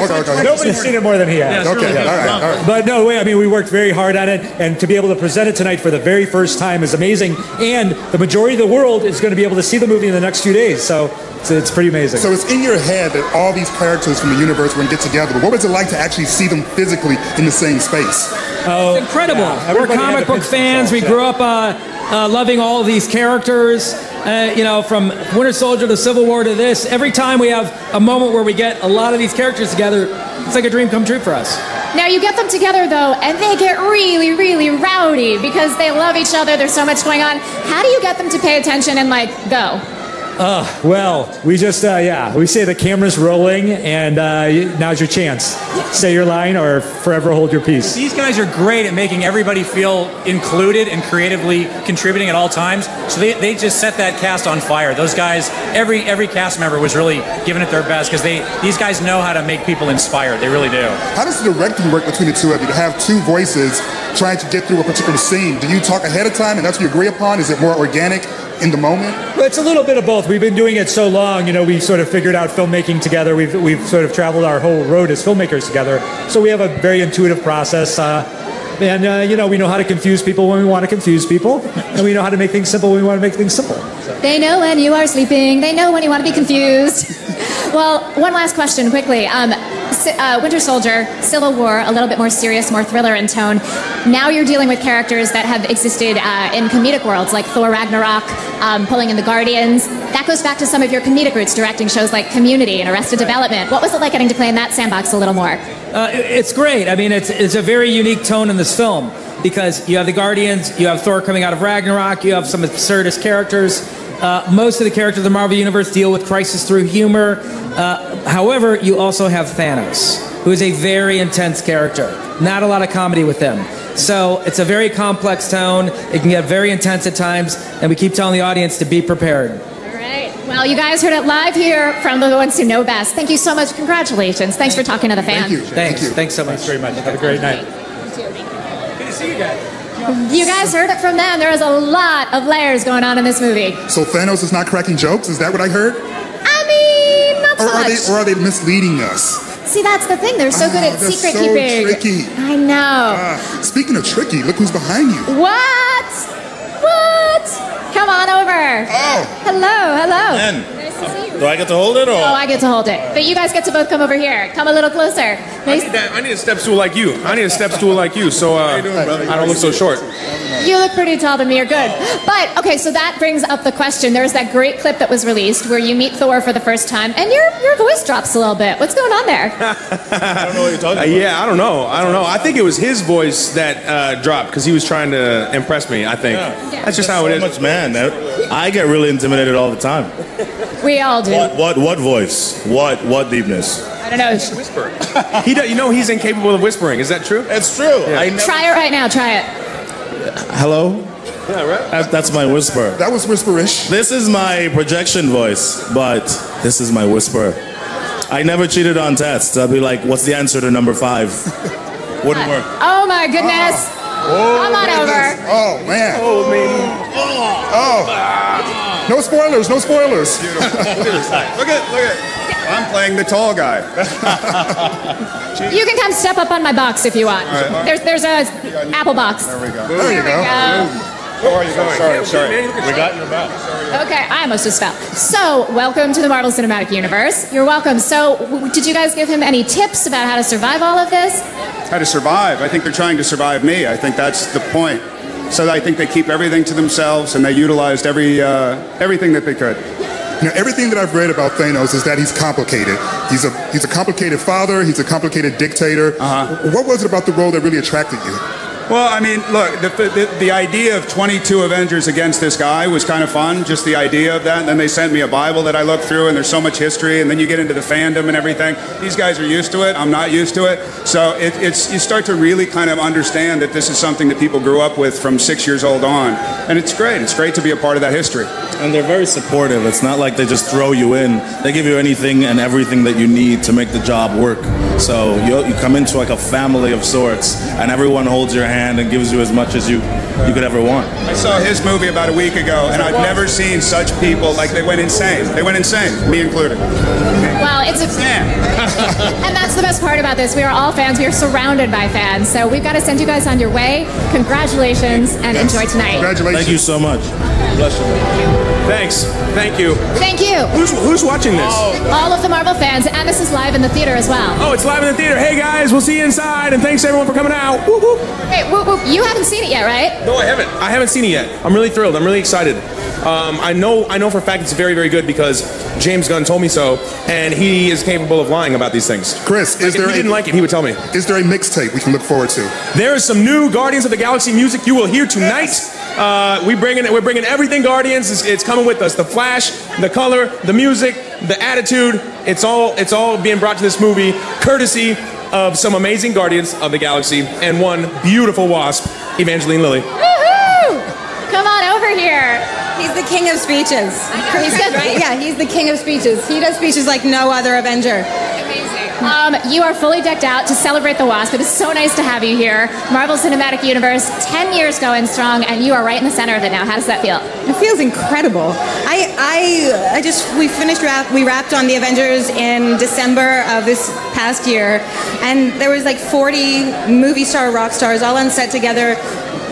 Nobody's seen it more than he has. Yeah, okay, all right. But no, wait, I mean, we worked very hard on it, and to be able to present it tonight for the very first time is amazing, and the majority of the world is going to be able to see the movie in the next few days, so it's pretty amazing. So it's in your head that all these characters from the universe were going to get together, but what was it like to actually see them physically in the same space? Oh, it's incredible. Yeah, we're comic book fans. We grew up loving all of these characters. From Winter Soldier to Civil War to this, every time we have a moment where we get a lot of these characters together, it's like a dream come true for us. Now you get them together though, and they get really, really rowdy because they love each other. There's so much going on. How do you get them to pay attention and go? Well, we just, we say the camera's rolling, and now's your chance. Say your line or forever hold your peace. These guys are great at making everybody feel included and creatively contributing at all times. So they just set that cast on fire. Those guys, every cast member was really giving it their best because these guys know how to make people inspired. They really do. How does the directing work between the two of you to have two voices trying to get through a particular scene? Do you talk ahead of time and that's what you agree upon? Is it more organic in the moment? Well, it's a little bit of both. We've been doing it so long, we sort of figured out filmmaking together. We've sort of traveled our whole road as filmmakers together. So we have a very intuitive process. We know how to confuse people when we want to confuse people. And we know how to make things simple when we want to make things simple. So. They know when you are sleeping. They know when you want to be confused. Well, one last question quickly. Winter Soldier, Civil War, a little bit more serious, more thriller in tone. Now you're dealing with characters that have existed in comedic worlds, like Thor Ragnarok, pulling in the Guardians. That goes back to some of your comedic roots, directing shows like Community and Arrested Development. What was it like getting to play in that sandbox a little more? It's great. I mean, it's a very unique tone in this film because you have the Guardians, you have Thor coming out of Ragnarok, you have some absurdist characters. Most of the characters of the Marvel Universe deal with crisis through humor. However, you also have Thanos, who is a very intense character. Not a lot of comedy with him. So it's a very complex tone. It can get very intense at times, and we keep telling the audience to be prepared. All right. Well, you guys heard it live here from the ones who know best. Thank you so much. Congratulations. Thanks for talking to the fans. Thank you. Thanks so much. Thanks very much. Have a great night. Good to see you guys. You guys heard it from them. There is a lot of layers going on in this movie. So Thanos is not cracking jokes? Is that what I heard? I mean, not so much. Or are they misleading us? See, that's the thing. They're so good at secret keeping. Tricky. I know. Speaking of tricky, look who's behind you. What? Come on Hello. And Nice to see you. do I get to hold it, or? Oh, I get to hold it. But you guys get to both come over here. Come a little closer. Nice. I need a step stool like you. So I don't look so short. You look pretty tall to me. You're good. But, okay, so that brings up the question. There's that great clip that was released where you meet Thor for the first time, and your voice drops a little bit. What's going on there? I don't know what you're talking about. Yeah, I don't know. I think it was his voice that dropped because he was trying to impress me, I think. Yeah. That's just how it is. Much, man. I get really intimidated all the time. We all do. What voice? What deepness? I don't know. Whisper. He's incapable of whispering. Is that true? It's true. Yeah. Try it right now. Try it. Hello? Yeah, right? That's my whisper. That was whisperish. This is my projection voice, but this is my whisper. I never cheated on tests. I'd be like, what's the answer to number 5? Wouldn't work. Oh my goodness. Come on over. Oh, man. Oh, man. Oh. No spoilers. Look at. I'm playing the tall guy. You can come step up on my box if you want. All right. There's a apple box. There we go. There you go. How are you going? Sorry. We got your back. Okay, I almost just fell. So, welcome to the Marvel Cinematic Universe. You're welcome. So, did you guys give him any tips about how to survive all of this? How to survive? I think they're trying to survive me. I think that's the point. So I think they keep everything to themselves, and they utilized everything that they could. Now, everything that I've read about Thanos is that he's complicated. He's a complicated father. He's a complicated dictator. What was it about the role that really attracted you? Well, I mean, look, the idea of 22 Avengers against this guy was kind of fun, just the idea of that. And then they sent me a Bible that I looked through, and there's so much history, and then you get into the fandom and everything. These guys are used to it. I'm not used to it. So you start to really kind of understand that this is something that people grew up with from 6 years old on. And it's great. It's great to be a part of that history. And they're very supportive. It's not like they just throw you in. They give you anything and everything that you need to make the job work. So you come into like a family of sorts, and everyone holds your hand and gives you as much as you could ever want. I saw his movie about a week ago, and I've never seen such people. Like, they went insane. Me included. Well, it's and that's the best part about this. We are all fans. We are surrounded by fans. So we've got to send you guys on your way. Congratulations, and enjoy tonight. Congratulations. Thank you so much. Bless you. Thanks. Thank you. Thank you. Who's watching this? All of the Marvel fans, and this is live in the theater as well. Oh, it's live in the theater. Hey guys, we'll see you inside, and thanks everyone for coming out. Woo woo. Wait, whoop, whoop. You haven't seen it yet, right? No, I haven't. I haven't seen it yet. I'm really thrilled. I'm really excited. I know for a fact it's very, very good because James Gunn told me so, and he is capable of lying about these things. Chris, if he didn't like it, he would tell me. Is there a mixtape we can look forward to? There is some new Guardians of the Galaxy music you will hear tonight. We're bringing everything Guardians. It's coming with us. The Flash, the color, the music, the attitude. It's all being brought to this movie courtesy of some amazing Guardians of the Galaxy and one beautiful Wasp, Evangeline Lilly. Woohoo! Come on over here. He's the king of speeches. He's the king of speeches. He does speeches like no other Avenger. You are fully decked out to celebrate the Wasp. It is so nice to have you here. Marvel Cinematic Universe, 10 years going strong, and you are right in the center of it now. How does that feel? It feels incredible. We wrapped on the Avengers in December of this past year, and there was like 40 movie star rock stars all on set together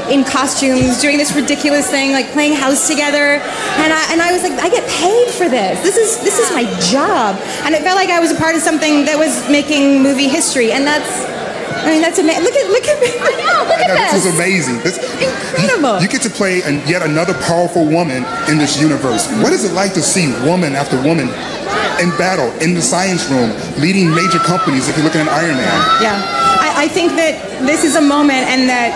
in costumes, doing this ridiculous thing, like playing house together, and I was like, I get paid for this. This is my job, and it felt like I was a part of something that was making movie history, and that's amazing. Look at me. I know. Look at this. This is amazing. Incredible. You get to play yet another powerful woman in this universe. What is it like to see woman after woman in battle in the science room, leading major companies? If you're looking at Iron Man. Yeah. I think that this is a moment, and that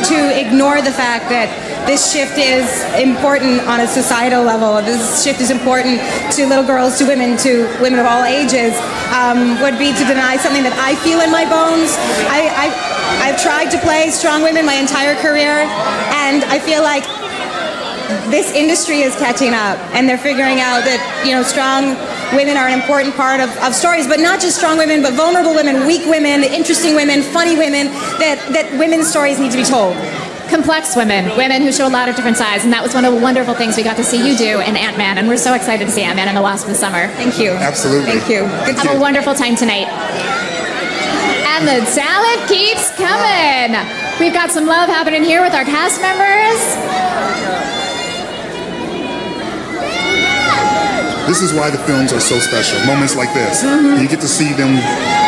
to ignore the fact that this shift is important on a societal level, this shift is important to little girls, to women of all ages, would be to deny something that I feel in my bones. I've tried to play strong women my entire career, and I feel like this industry is catching up, and they're figuring out that, strong women are an important part of stories, but not just strong women, but vulnerable women, weak women, interesting women, funny women, that women's stories need to be told. Complex women who show a lot of different sides, and that was one of the wonderful things we got to see you do in Ant-Man, and we're so excited to see Ant-Man and the Wasp this summer. Thank you. Absolutely. Thank you. Have a wonderful time tonight. And the talent keeps coming. We've got some love happening here with our cast members. This is why the films are so special. Moments like this. You get to see them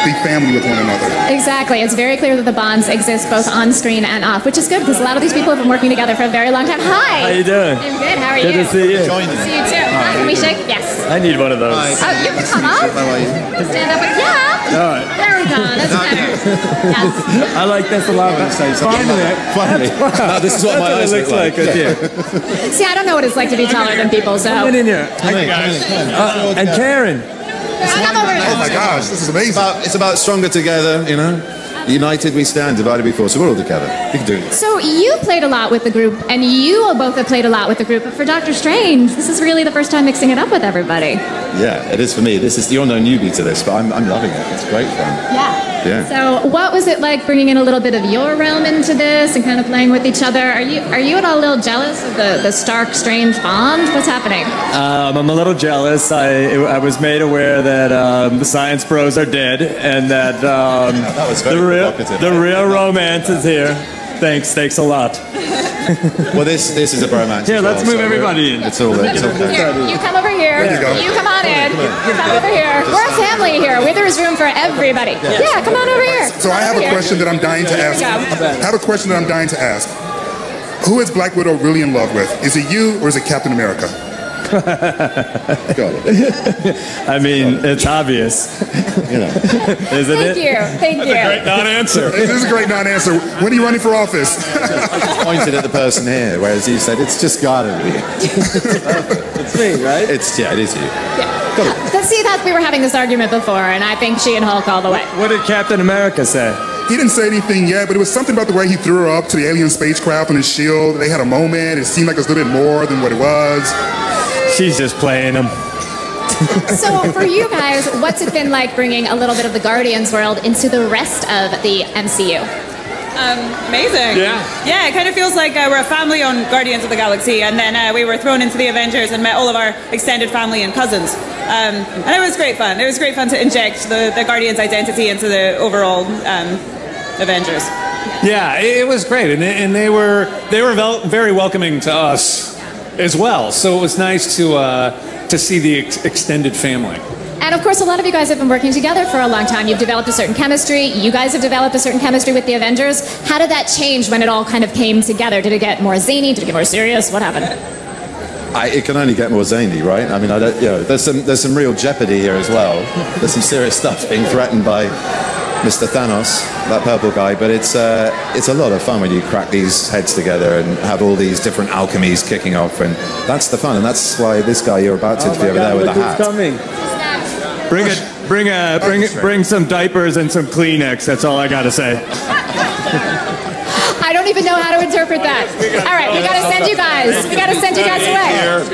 be family with one another. Exactly. It's very clear that the bonds exist both on screen and off, which is good because a lot of these people have been working together for a very long time. Hi. How you doing? I'm good. How are you? Good to see you. See you too. Hi. Can we shake? Yes. I need one of those. Oh, you can come up. How are you? Stand up. Yeah. All right. There we go. That's better. Yes. I like this a lot. Finally. No, this is what my eyes look like. See, I don't know what it's like to be taller than people, so. Come in here. Hey, guys. And Karen. Come over here. Oh my gosh, this is amazing. It's about stronger together, you know. United we stand, divided we fall. So we're all together. We can do it. So you played a lot with the group, and you both have played a lot with the group. But for Doctor Strange, this is really the first time mixing it up with everybody. Yeah, it is for me. You're no newbie to this, but I'm loving it. It's great fun. Yeah. Yeah. So what was it like bringing in a little bit of your realm into this and kind of playing with each other? Are you at all a little jealous of the Stark Strange bond? What's happening? I'm a little jealous. I was made aware that the science bros are dead and that, that was the real romance is here. Thanks a lot. Well, this is a bromance. Here, let's move everybody in. It's all there. Here, you come over here. There you go. You come on in. You come over here. We're a family here. There's room for everybody. Yeah, come on over here. So I have a question that I'm dying to ask. I have a question that I'm dying to ask. Who is Black Widow really in love with? Is it you or is it Captain America? I mean, it's obvious. You know. Isn't it? Thank you. Great non-answer. This is a great non-answer. When are you running for office? I just pointed at the person here, whereas you said it's just gotta be. It's me, right? it is you. See, we were having this argument before, and I think she and Hulk all the way. What did Captain America say? He didn't say anything yet, but it was something about the way he threw her up to the alien spacecraft on his shield. They had a moment. It seemed like it was a little bit more than what it was. She's just playing him. So for you guys, what's it been like bringing a little bit of the Guardians world into the rest of the MCU? Amazing. Yeah, it kind of feels like we're a family on Guardians of the Galaxy, and then we were thrown into the Avengers and met all of our extended family and cousins. And it was great fun. It was great fun to inject the Guardians' identity into the overall Avengers. Yeah, it was great, and they were very welcoming to us as well. So it was nice to see the extended family. And of course, a lot of you guys have been working together for a long time. You've developed a certain chemistry. You guys have developed a certain chemistry with the Avengers. How did that change when it all kind of came together? Did it get more zany? Did it get more serious? What happened? It can only get more zany, right? I mean, there's some real jeopardy here as well. There's some serious stuff being threatened by Mr. Thanos, that purple guy. But it's a lot of fun when you crack these heads together and have all these different alchemies kicking off, and that's the fun. And that's why this guy you're about to interview over there with a hat. Coming. Bring some diapers and some Kleenex. That's all I gotta say. I don't even know how to interpret that. All right, we gotta send you guys. We gotta send you guys away.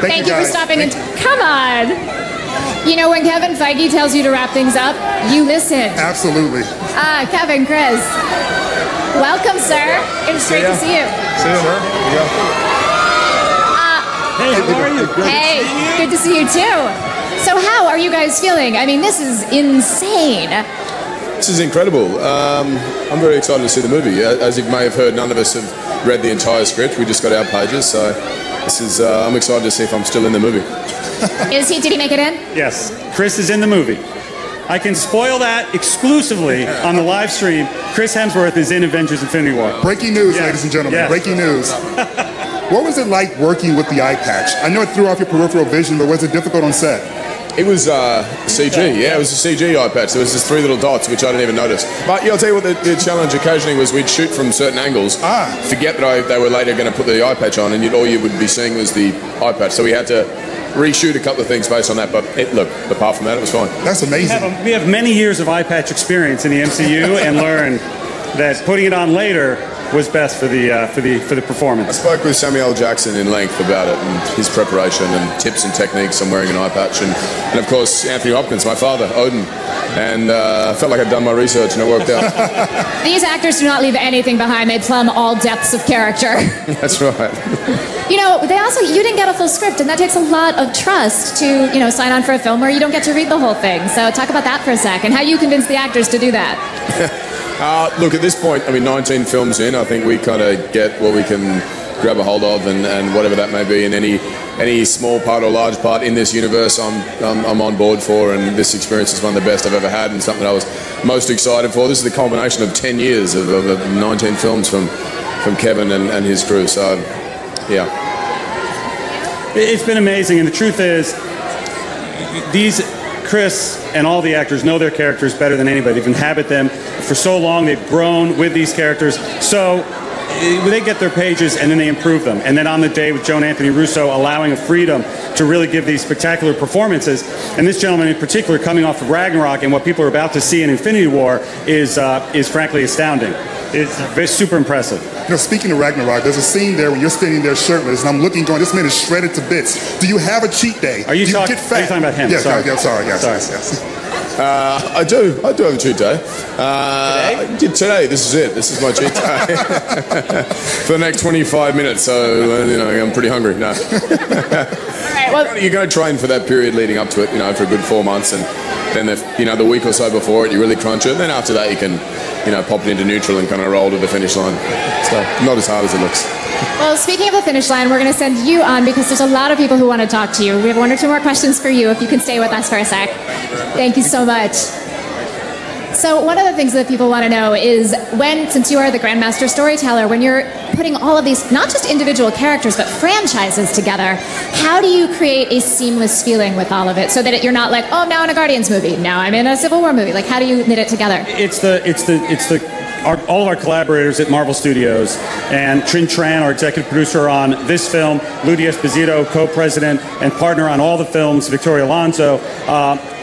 Thank you for stopping in. Come on. You know, when Kevin Feige tells you to wrap things up, you listen. Absolutely. Kevin, Chris. Welcome, sir. It's great to see you. See you, sir. Hey, how are you? Hey, good to see you too. So how are you guys feeling? I mean, this is insane. This is incredible. I'm very excited to see the movie. As you may have heard, none of us have read the entire script. We just got our pages, so this is. I'm excited to see if I'm still in the movie. Did he make it in? Yes, Chris is in the movie. I can spoil that exclusively on the live stream. Chris Hemsworth is in Avengers Infinity War. Breaking news, ladies and gentlemen. Yes. Breaking news. What was it like working with the eye patch? I know it threw off your peripheral vision, but was it difficult on set? It was CG, yeah, it was a CG eye patch. There was just 3 little dots, which I didn't even notice. But yeah, I'll tell you what the challenge occasionally was we'd shoot from certain angles, forget that they were later going to put the eye patch on, and all you would be seeing was the eye patch. So we had to reshoot a couple of things based on that, but look, apart from that, it was fine. That's amazing. We have many years of eye patch experience in the MCU and learned that putting it on later was best for the performance. I spoke with Samuel L. Jackson in length about it and his preparation and tips and techniques on wearing an eye patch, and of course Anthony Hopkins, my father, Odin, and I felt like I'd done my research and it worked out. These actors do not leave anything behind. They plumb all depths of character. That's right. You know, you didn't get a full script, and that takes a lot of trust to, sign on for a film where you don't get to read the whole thing. So talk about that for a second. How you convince the actors to do that? Look, at this point, 19 films in, I think we kind of get what we can grab a hold of, and whatever that may be, in any small part or large part in this universe, I'm on board for, and this experience is one of the best I've ever had, and something I was most excited for. This is the culmination of 10 years of 19 films from Kevin and his crew, so yeah. It's been amazing, and the truth is, Chris and all the actors know their characters better than anybody. They've inhabited them for so long. They've grown with these characters. So they get their pages and then they improve them. And then on the day with Joan Anthony Russo allowing a freedom to really give these spectacular performances. And this gentleman in particular, coming off of Ragnarok, and what people are about to see in Infinity War is frankly astounding. It's super impressive. You know, speaking of Ragnarok, there's a scene there where you're standing there shirtless, and I'm looking, going, this man is shredded to bits. Do you have a cheat day? Are you talking about him? Yes, sorry. Sorry, yes. I do have a cheat day. Today, this is it. This is my cheat day for the next 25 minutes. So I'm pretty hungry. No. All right. Well, you're going to train for that period leading up to it. For a good 4 months, and then the week or so before it, you really crunch it. And then after that, you can pop it into neutral and kind of roll to the finish line. So not as hard as it looks. Well, speaking of the finish line, we're going to send you on because there's a lot of people who want to talk to you. We have 1 or 2 more questions for you if you can stay with us for a sec. Thank you so much. So one of the things that people want to know is since you are the Grandmaster Storyteller, when you're putting all of these, not just individual characters, but franchises together, how do you create a seamless feeling with all of it so that you're not like, oh, now I'm in a Guardians movie, now I'm in a Civil War movie? Like, how do you knit it together? All of our collaborators at Marvel Studios, and Trin Tran, our executive producer on this film, Ludi Esposito, co-president and partner on all the films, Victoria Alonso,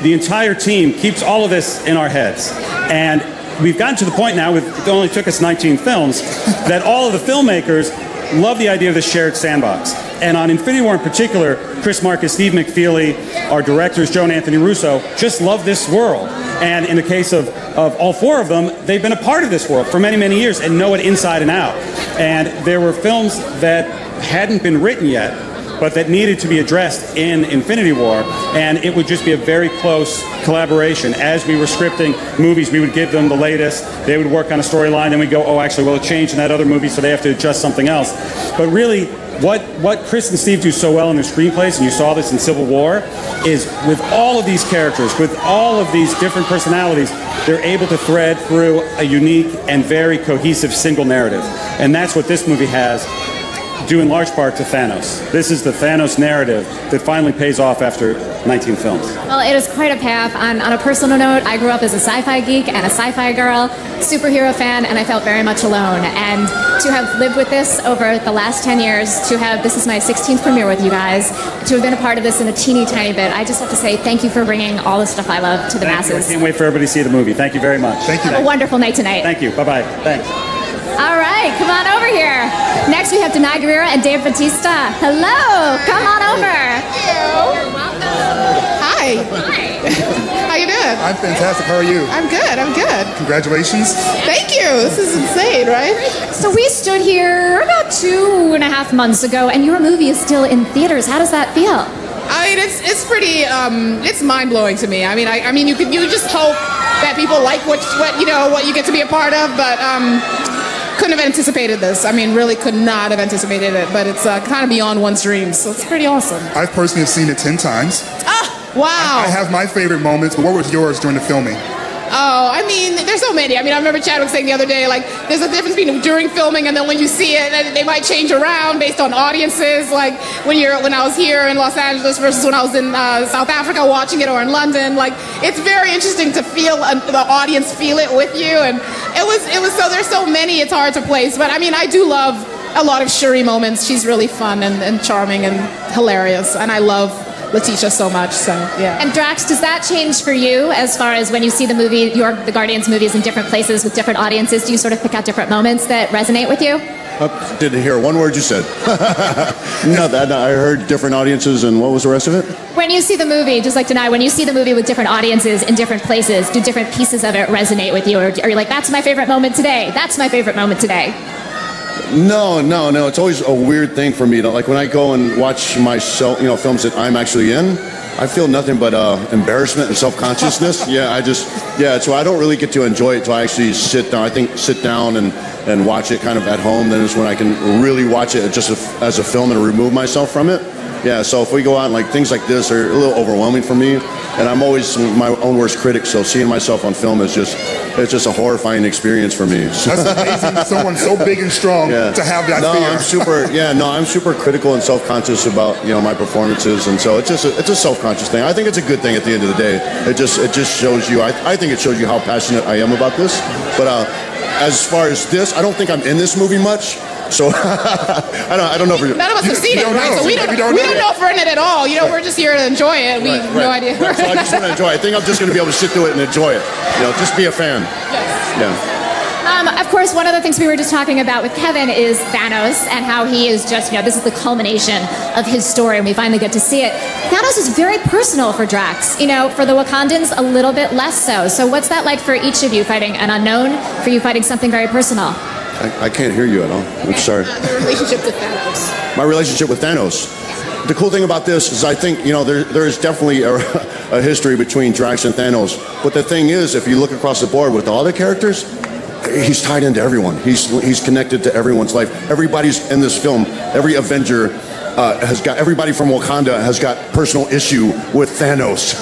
the entire team keeps all of this in our heads. And we've gotten to the point now, it only took us 19 films, that all of the filmmakers love the idea of this shared sandbox. And on Infinity War in particular, Chris Marcus, Steve McFeely, our directors, Joan Anthony Russo, just love this world. And in the case of all 4 of them, they've been a part of this world for many, many years and know it inside and out. And there were films that hadn't been written yet, but that needed to be addressed in Infinity War, and it would just be a very close collaboration. As we were scripting movies, we would give them the latest, they would work on a storyline, then we'd go, oh, actually, well, it changed in that other movie, so they have to adjust something else. But really, what Chris and Steve do so well in their screenplays, and you saw this in Civil War, is with all of these characters, with all of these different personalities, they're able to thread through a unique and very cohesive single narrative. And that's what this movie has, due in large part to Thanos. This is the Thanos narrative that finally pays off after 19 films. Well, it is quite a payoff. On a personal note, I grew up as a sci-fi geek and a sci-fi girl, superhero fan, and I felt very much alone. And to have lived with this over the last 10 years, this is my 16th premiere with you guys, to have been a part of this in a teeny tiny bit, I just have to say thank you for bringing all the stuff I love to the masses. I can't wait for everybody to see the movie. Thank you very much. Thank you. Have a wonderful night tonight. Thank you. Bye-bye. Thanks. All right, come on over here. Next we have Denai Guerrera and Dave Bautista. Hello, come on over. Hi. How you doing? I'm fantastic. How are you? I'm good. Congratulations. Thank you. This is insane, right? So we stood here about 2.5 months ago, and your movie is still in theaters. How does that feel? I mean, it's pretty. It's mind blowing to me. I mean, you just hope that people like what you get to be a part of, but couldn't have anticipated this. I mean, really could not have anticipated it, but it's kind of beyond one's dreams, so it's pretty awesome. I personally have seen it 10 times. Ah, wow. I have my favorite moments, but what was yours during the filming? Oh, I mean, there's so many. I mean, I remember Chadwick saying the other day, like, there's a difference between during filming and then when you see it, they might change around based on audiences. Like when I was here in Los Angeles versus when I was in South Africa watching it, or in London. Like, it's very interesting to feel the audience feel it with you. And it was so there's so many, it's hard to place. But I mean, I do love a lot of Shuri moments. She's really fun and charming and hilarious, and I love Letitia so much, so yeah. And Drax, does that change for you as far as when you see the movie, the Guardians movies in different places with different audiences? Do you sort of pick out different moments that resonate with you? Didn't hear one word you said. No, I heard different audiences, and what was the rest of it? When you see the movie, just like Denai, when you see the movie with different audiences in different places, do different pieces of it resonate with you? Or are you like, that's my favorite moment today, that's my favorite moment today? No. It's always a weird thing for me. Like when I go and watch myself, films that I'm actually in, I feel nothing but embarrassment and self-consciousness. So I don't really get to enjoy it until I actually sit down. I think sit down and and watch it kind of at home, then is when I can really watch it just as a film and remove myself from it. Yeah, so if we go out and like things like this are a little overwhelming for me, and I'm always my own worst critic, so seeing myself on film is it's just a horrifying experience for me. That's amazing. Someone so big and strong to have that fear. I'm super critical and self-conscious about my performances, and so it's a self-conscious thing. I think it's a good thing at the end of the day. It just shows you. I think it shows you how passionate I am about this. But as far as this, I don't think I'm in this movie much. So I don't know. None of us have seen it, right? So we don't know if we're in it at all. We're just here to enjoy it. We have no idea. Right, so I just want to enjoy it. I think I'm just going to be able to sit through it and enjoy it. Just be a fan. Yes. Yeah. Of course, one of the things we were just talking about with Kevin is Thanos and how he is just, this is the culmination of his story, and we finally get to see it. Thanos is very personal for Drax. For the Wakandans, a little bit less so. So what's that like for each of you, fighting an unknown, for you fighting something very personal? I can't hear you at all. I'm sorry. Your relationship with Thanos. My relationship with Thanos. The cool thing about this is I think, there is definitely a history between Drax and Thanos. But the thing is, if you look across the board with all the characters, he's tied into everyone. He's connected to everyone's life. Everybody's in this film. Every Avenger everybody from Wakanda has got personal issue with Thanos.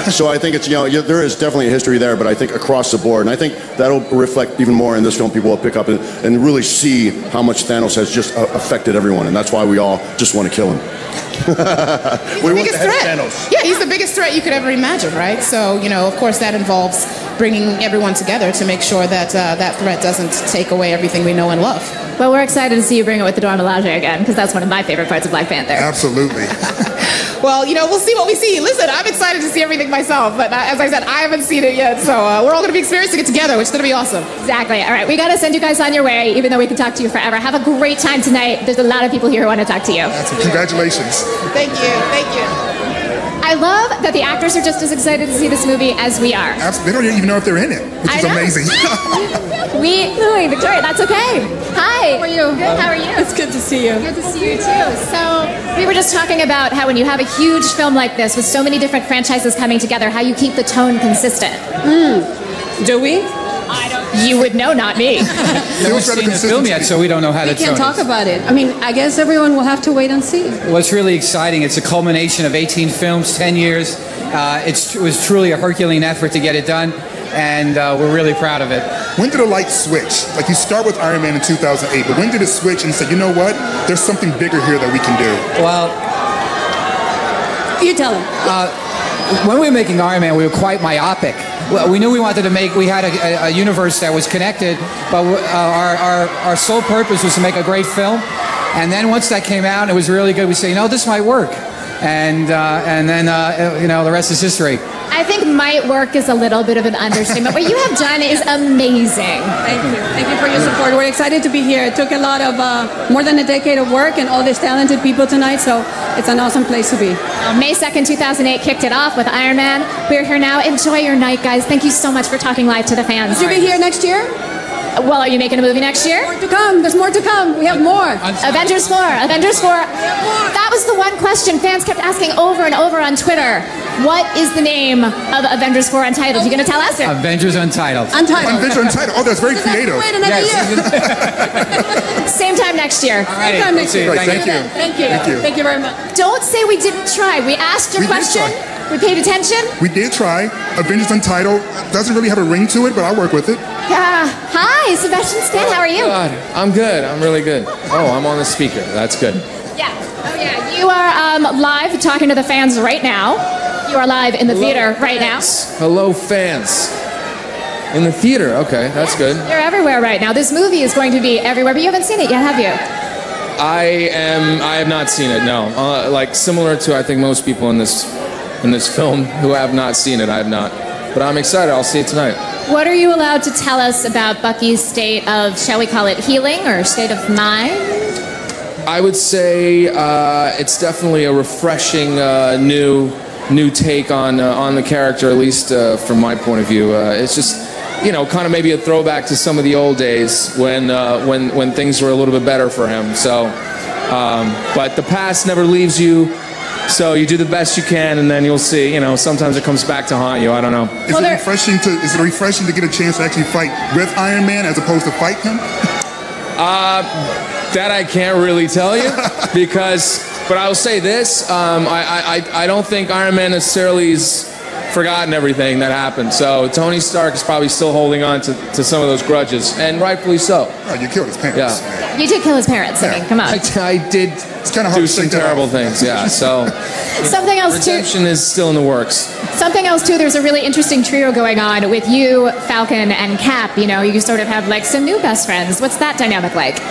So I think it's, there is definitely a history there, but I think across the board, and I think that'll reflect even more in this film. People will pick up and really see how much Thanos has just affected everyone, and that's why we all just want to kill him. He's the biggest threat. Yeah, he's the biggest threat you could ever imagine, right? So, of course, that involves bringing everyone together to make sure that that threat doesn't take away everything we know and love. Well, we're excited to see you bring it with the Dora Milaje again, because that's one of my favorite parts of Black Panther. Absolutely. Well, we'll see what we see. Listen, I'm excited to see everything myself, but as I said, I haven't seen it yet, so we're all going to be experiencing it together, which is going to be awesome. Exactly. All right, we got to send you guys on your way, even though we can talk to you forever. Have a great time tonight. There's a lot of people here who want to talk to you. Awesome. Congratulations. Thank you. Thank you. I love that the actors are just as excited to see this movie as we are. Absolutely. They don't even know if they're in it, which is amazing. Victoria, that's okay. Hi. How are you? Good. How are you? It's good to see you. Good to see you too. So we were just talking about how when you have a huge film like this with so many different franchises coming together, how you keep the tone consistent. Do we? You would know, not me. We haven't seen the film yet, so we don't know how to We can't talk about it. I guess everyone will have to wait and see. Well, it's really exciting. It's a culmination of 18 films, 10 years. It was truly a Herculean effort to get it done, and we're really proud of it. When did the light switch? Like, you start with Iron Man in 2008, but when did it switch and say, you know what? There's something bigger here that we can do? Well, you tell him. When we were making Iron Man, we were quite myopic. Well, we knew we wanted to we had a universe that was connected, but our sole purpose was to make a great film. And then once that came out, it was really good. We said, this might work. And then the rest is history. I think might work is a little bit of an understatement. What you have done is amazing. Thank you. Thank you for your support. We're excited to be here. It took a lot of, more than a decade of work and all these talented people tonight, so it's an awesome place to be. May 2nd, 2008 kicked it off with Iron Man. We're here now. Enjoy your night, guys. Thank you so much for talking live to the fans. Will you be here next year? Well, are you making a movie next year? More to come. There's more to come. We have more. Avengers 4. Avengers 4. That was the one question fans kept asking over and over on Twitter. What is the name of Avengers 4 Untitled? You going to tell us? Avengers Untitled. Avengers Untitled. Oh, that's very creative. Wait another year. Same time next year. Same time next year. Thank you. Thank you. Thank you very much. Don't say we didn't try. We asked your question. We paid attention. We did try. Avengers Untitled doesn't really have a ring to it, but I'll work with it. Hi, Sebastian Stan. How are you? God, I'm good. I'm really good. Oh, I'm on the speaker. That's good. Yeah. Oh, yeah. You are live talking to the fans right now. You are live in the theater right now. Hello, fans. In the theater. Okay, that's good. You're everywhere right now. This movie is going to be everywhere, but you haven't seen it yet, have you? I have not seen it. No. Like similar to I think most people in this film who have not seen it. I have not. But I'm excited. I'll see it tonight. What are you allowed to tell us about Bucky's state of, shall we call it healing or state of mind? I would say it's definitely a refreshing new take on the character, at least from my point of view. It's just, kind of maybe a throwback to some of the old days when things were a little bit better for him. So, but the past never leaves you. So you do the best you can, and then you'll see. Sometimes it comes back to haunt you. I don't know. Is it refreshing to get a chance to actually fight with Iron Man as opposed to fight him? That I can't really tell you but I'll say this: I don't think Iron Man necessarily has forgotten everything that happened. So Tony Stark is probably still holding on to some of those grudges, and rightfully so. Oh, you killed his parents. Yeah. You did kill his parents. I mean, come on. I did do some terrible things. Yeah. So something else too. Redemption is still in the works. Something else too. There's a really interesting trio going on with you, Falcon, and Cap. You know, you sort of have like some new best friends. What's that dynamic like?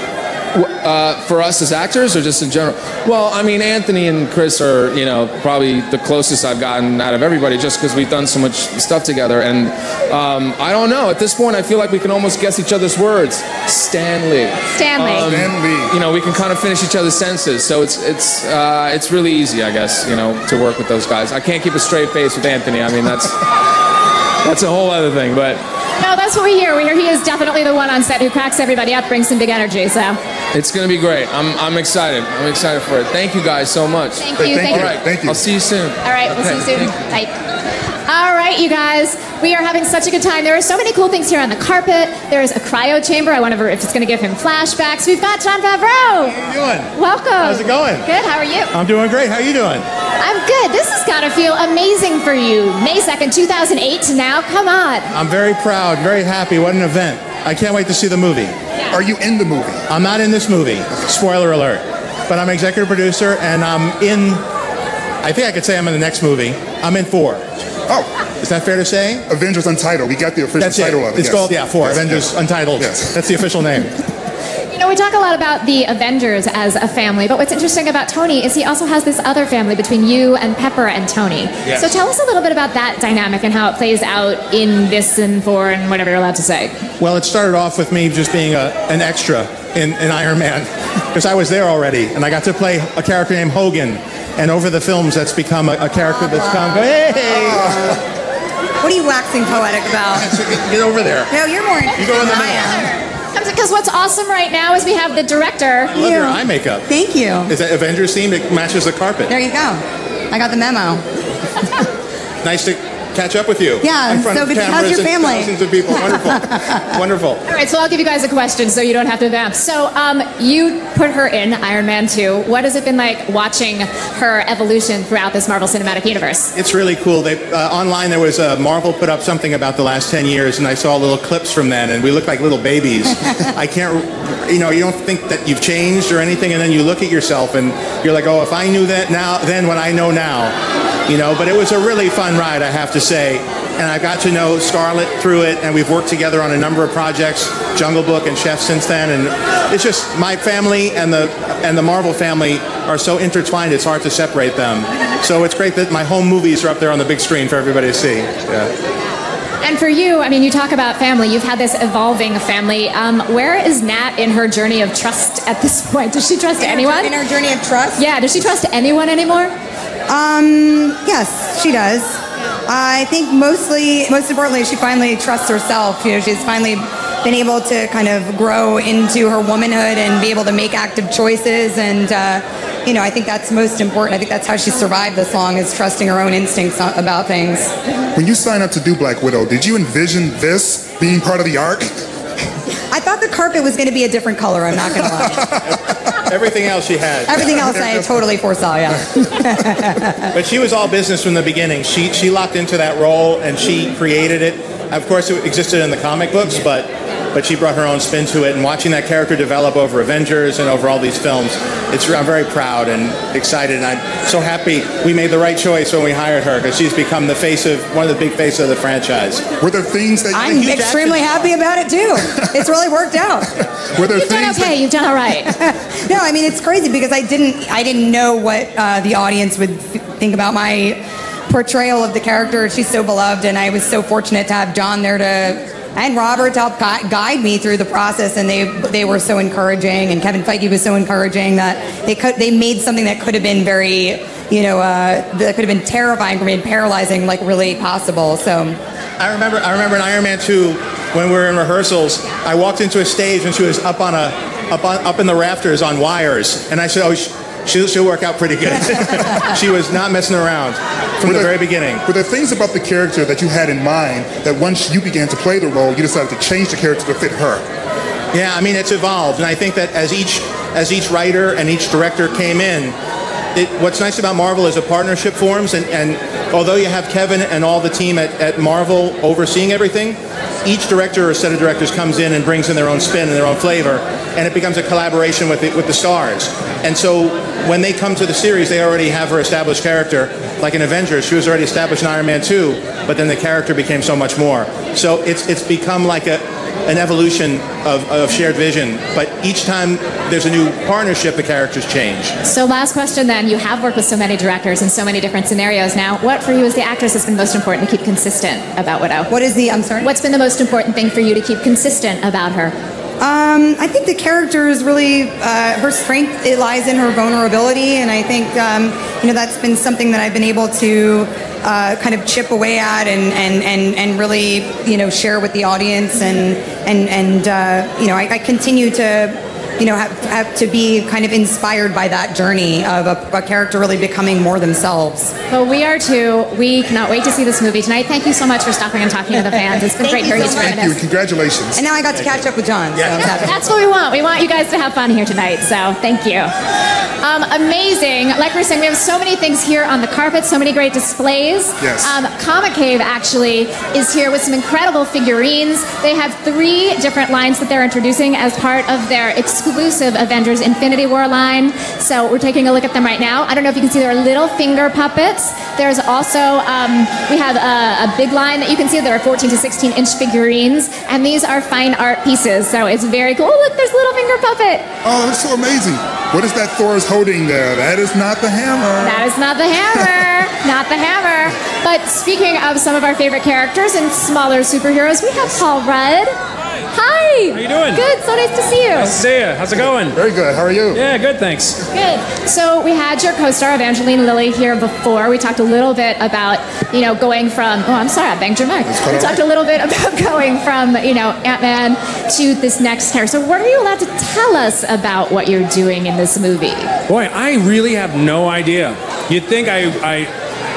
For us as actors, or just in general? Well, I mean, Anthony and Chris are, probably the closest I've gotten out of everybody, just because we've done so much stuff together. And I don't know. At this point, I feel like we can almost guess each other's words. Stanley. Stanley. We can kind of finish each other's sentences. So it's really easy, I guess, to work with those guys. I can't keep a straight face with Anthony. I mean, that's a whole other thing, but. No, that's what we hear. We hear he is definitely the one on set who cracks everybody up, brings some big energy. So it's going to be great. I'm excited. I'm excited for it. Thank you guys so much. Thank you. All right. Thank you. I'll see you soon. All right. We'll see you soon. Bye. All right, you guys. We are having such a good time. There are so many cool things here on the carpet. There's a cryo chamber. I wonder if it's going to give him flashbacks. We've got Jon Favreau. How you doing? Welcome. How's it going? Good. How are you? I'm doing great. How are you doing? I'm good. This has got to feel amazing for you. May 2nd, 2008 to now. Come on. I'm very proud, very happy. What an event. I can't wait to see the movie. Yeah. Are you in the movie? I'm not in this movie. Spoiler alert. But I'm executive producer, and I'm in, I think I could say I'm in the next movie. I'm in 4. Oh. Is that fair to say? Avengers Untitled. We got the official title of it. It's called, 4. Avengers Untitled. Yes. That's the official name. We talk a lot about the Avengers as a family, but what's interesting about Tony is he also has this other family between you and Pepper and Tony. Yes. So tell us a little bit about that dynamic and how it plays out in this and 4 and whatever you're allowed to say. Well, it started off with me just being an extra in Iron Man, because I was there already, and I got to play a character named Hogan, and over the films that's become a character that's come, hey! What are you waxing poetic about? Get over there. No, you're more You go in the middle. Because what's awesome right now is we have the director. I love your eye makeup. Thank you. Is that Avengers theme? It matches the carpet. There you go. I got the memo. Nice to catch up with you. Yeah, in front so of good. How's cameras your and family? Thousands of people. Wonderful. Wonderful. All right, so I'll give you guys a question so you don't have to vamp. So you put her in Iron Man 2. What has it been like watching her evolution throughout this Marvel Cinematic Universe? It's really cool. Online there was Marvel put up something about the last 10 years, and I saw little clips from then, and we look like little babies. I can't, you don't think that you've changed or anything, and then you look at yourself and you're like, oh, if I knew that now, then what I know now. But it was a really fun ride, I have to say. And I got to know Scarlett through it, and we've worked together on a number of projects, Jungle Book and Chef since then. And it's just my family and the Marvel family are so intertwined, it's hard to separate them. So it's great that my home movies are up there on the big screen for everybody to see. Yeah. And for you, I mean, you talk about family. You've had this evolving family. Where is Nat in her journey of trust at this point? Does she trust anyone? In her journey of trust? Yeah, does she trust anyone anymore? Yes, she does. I think most importantly, she finally trusts herself. She's finally been able to kind of grow into her womanhood and be able to make active choices. And, I think that's most important. I think that's how she survived this long, is trusting her own instincts about things. When you signed up to do Black Widow, did you envision this being part of the arc? I thought the carpet was going to be a different color, I'm not going to lie. Everything else she had. Everything else I totally foresaw, yeah. But she was all business from the beginning. She locked into that role, and she created it. Of course, it existed in the comic books, but she brought her own spin to it. And watching that character develop over Avengers and over all these films, I'm very proud and excited. And I'm so happy we made the right choice when we hired her, because she's become one of the big faces of the franchise. Were there things that I'm extremely happy about it too. It's really worked out. Were there You've done okay. You've done all right. No, I mean, it's crazy because I didn't know what the audience would think about my portrayal of the character. She's so beloved, and I was so fortunate to have John there and Robert to help guide me through the process, and they were so encouraging, and Kevin Feige was so encouraging that they made something that could have been very, that could have been terrifying for me and paralyzing, like really possible. So I remember in Iron Man 2 when we were in rehearsals, I walked into a stage and she was up in the rafters on wires, and I said, oh, she'll work out pretty good. She was not messing around from the very beginning. Were there things about the character that you had in mind that once you began to play the role, you decided to change the character to fit her? Yeah, I mean, it's evolved, and I think that as each writer and each director came in, what's nice about Marvel is a partnership forms, and although you have Kevin and all the team at Marvel overseeing everything, each director or set of directors comes in and brings in their own spin and their own flavor, and it becomes a collaboration with the stars. And so when they come to the series, they already have her established character. Like in Avengers, she was already established in Iron Man 2, but then the character became so much more. So it's become like an evolution of shared vision, but each time there's a new partnership, the characters change. So last question then. You have worked with so many directors in so many different scenarios now. What for you as the actress has been most important to keep consistent about Widow? I'm sorry? What's been the most important thing for you to keep consistent about her? I think the character is really her strength. It lies in her vulnerability, and I think that's been something that I've been able to kind of chip away at and really share with the audience, and I continue to have to be kind of inspired by that journey of a character really becoming more themselves. Well, we are too. We cannot wait to see this movie tonight. Thank you so much for stopping and talking to the fans. It's been great hearing you reminisce. Thank you. Congratulations. And now I got to catch up with John. So That's what we want. We want you guys to have fun here tonight. So thank you. Amazing. Like we were saying, we have so many things here on the carpet, so many great displays. Yes. Comic Cave actually is here with some incredible figurines. They have 3 different lines that they're introducing as part of their exclusive Avengers Infinity War line. So we're taking a look at them right now. I don't know if you can see, there are little finger puppets. There's also, we have a big line that you can see. There are 14 to 16 inch figurines, and these are fine art pieces. So it's very cool. Oh, look, there's a little finger puppet. Oh, that's so amazing. What is that Thor is holding there? That is not the hammer. That is not the hammer. Not the hammer. But speaking of some of our favorite characters and smaller superheroes, we have Paul Rudd. Hi. How you doing? Good. So nice to see you. Nice to see you. How's it going? Very good. How are you? Yeah, good, thanks. Good. So we had your co-star Evangeline Lilly here before. We talked a little bit about, going from, I'm sorry, I banged your mic. We talked a little bit about going from, Ant-Man to this next character. So what are you allowed to tell us about what you're doing in this movie? Boy, I really have no idea. You'd think I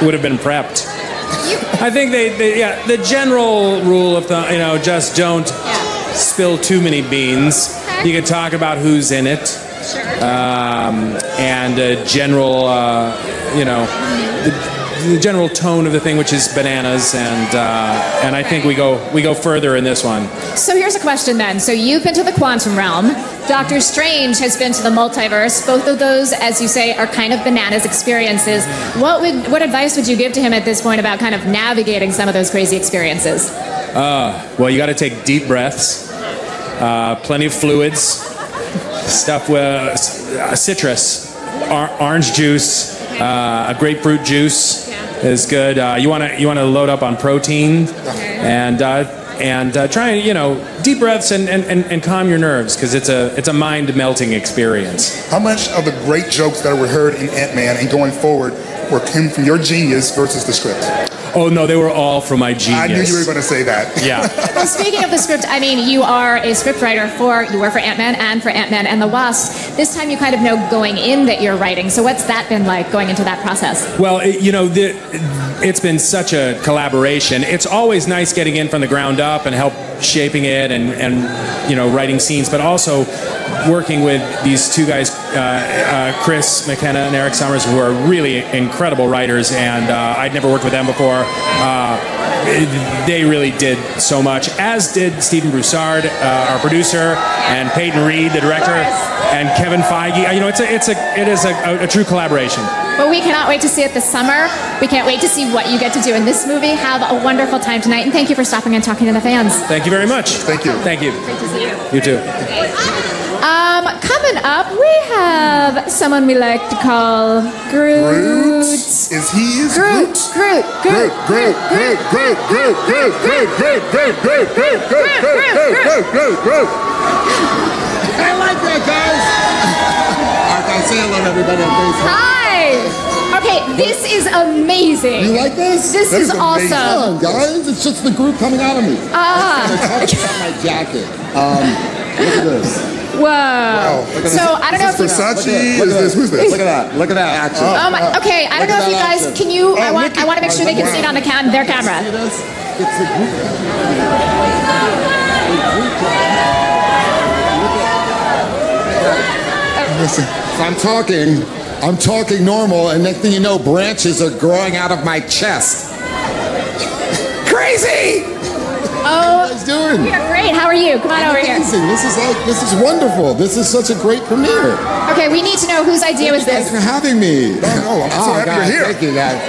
would have been prepped. I think the general rule of just don't spill too many beans. Okay. You can talk about who's in it. Sure. And general, the general tone of the thing, which is bananas, and I think we go further in this one. So here's a question then. So you've been to the quantum realm. Doctor Strange has been to the multiverse. Both of those, as you say, are kind of bananas experiences. What advice would you give to him at this point about kind of navigating some of those crazy experiences? Well, you got to take deep breaths, plenty of fluids, stuff with citrus, orange juice, a grapefruit juice is good. You want to load up on protein, and try and deep breaths and calm your nerves, because it's a mind melting experience. How much of the great jokes that were heard in Ant-Man and going forward came from your genius versus the script? Oh, no, they were all from my genius. I knew you were going to say that. Yeah. Well, speaking of the script, I mean, you are a scriptwriter you were for Ant-Man and for Ant-Man and the Wasp. This time you kind of know going in that you're writing. So what's that been like, going into that process? Well, it's been such a collaboration. It's always nice getting in from the ground up and help shaping it and writing scenes, but also working with these 2 guys, Chris McKenna and Eric Summers, who are really incredible writers, and I'd never worked with them before. They really did so much, as did Stephen Broussard, our producer, and Peyton Reed, the director, and Kevin Feige. It is a true collaboration. But we cannot wait to see it this summer. We can't wait to see what you get to do in this movie. Have a wonderful time tonight, and thank you for stopping and talking to the fans. Thank you very much. Thank you. Thank you. Great to see you. You too. Coming up, we have someone we like to call Groot. Is he Groot? Groot. Groot. Groot. Groot. Groot. Groot. Groot. Groot. Groot. Groot. Groot. Groot. Groot. Groot. Groot. I like that, guys. All right, say hello to everybody on Facebook. Hi. Okay, this is amazing. You like this? This is awesome. Come on, guys. It's just the Groot coming out of me. I'm going to talk about my jacket. Look at this. Whoa. Wow. So I don't know if Versace. Who's this? Look at that. Look at that action. Okay, I don't know if you guys can you. I want to make sure they can see it on their camera. It's a Groot. I'm talking normal, and next thing you know, branches are growing out of my chest. Crazy! Oh, what are you guys doing? We are great. How are you? Come on over here. Amazing. This is wonderful. This is such a great premiere. Okay, we need to know whose idea was this. Thanks for having me. Oh, I'm so happy you're here. Thank you, guys.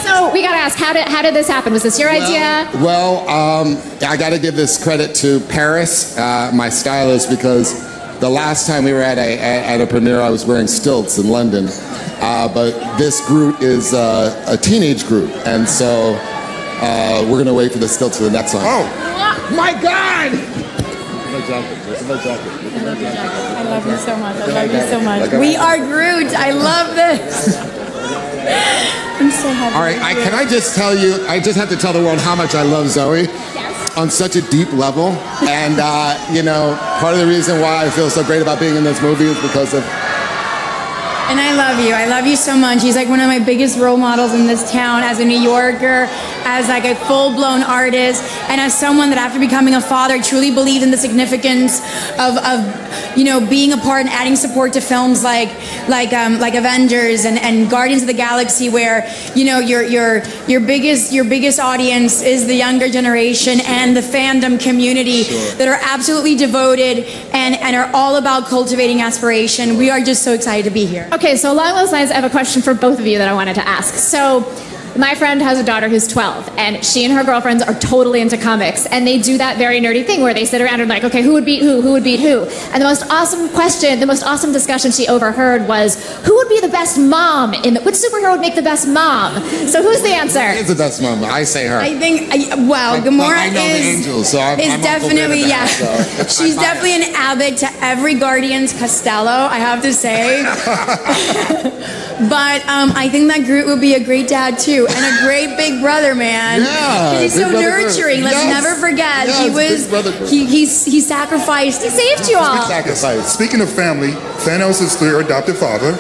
So we gotta ask, how did this happen? Was this your idea? Well, I got to give this credit to Paris, my stylist, because the last time we were at a premiere, I was wearing stilts in London. But this group is a teenage group, and so we're gonna wait for the stilts for the next one. Oh my God! I love you so much. I love you so much. We are Groot. I love this. I'm so happy. All right, can I just tell you, I just have to tell the world how much I love Zoe. On such a deep level. And, you know, part of the reason why I feel so great about being in this movie is because of... And I love you. I love you so much. He's like one of my biggest role models in this town as a New Yorker, as like a full-blown artist, and as someone that after becoming a father truly believed in the significance of you know, being a part and adding support to films like Avengers and Guardians of the Galaxy, where, you know, your biggest audience is the younger generation and the fandom community that are absolutely devoted and are all about cultivating aspiration. We are just so excited to be here. Okay, so along those lines, I have a question for both of you that I wanted to ask. So, my friend has a daughter who's 12, and she and her girlfriends are totally into comics, and they do that very nerdy thing where they sit around and like, okay, who would beat who would beat who? And the most awesome question, the most awesome discussion she overheard was, who would be the best mom? Which superhero would make the best mom? So who's the answer? Who is the best mom? I say her. I think, well, Gamora I know the angels, so I'm definitely, yeah. So she's definitely an avid to every Guardians Costello, I have to say. But I think that Groot would be a great dad too, and a great big brother, man. Yeah, he's so nurturing. Let's never forget he sacrificed. He saved you all. Speaking of family, Thanos is your adopted father.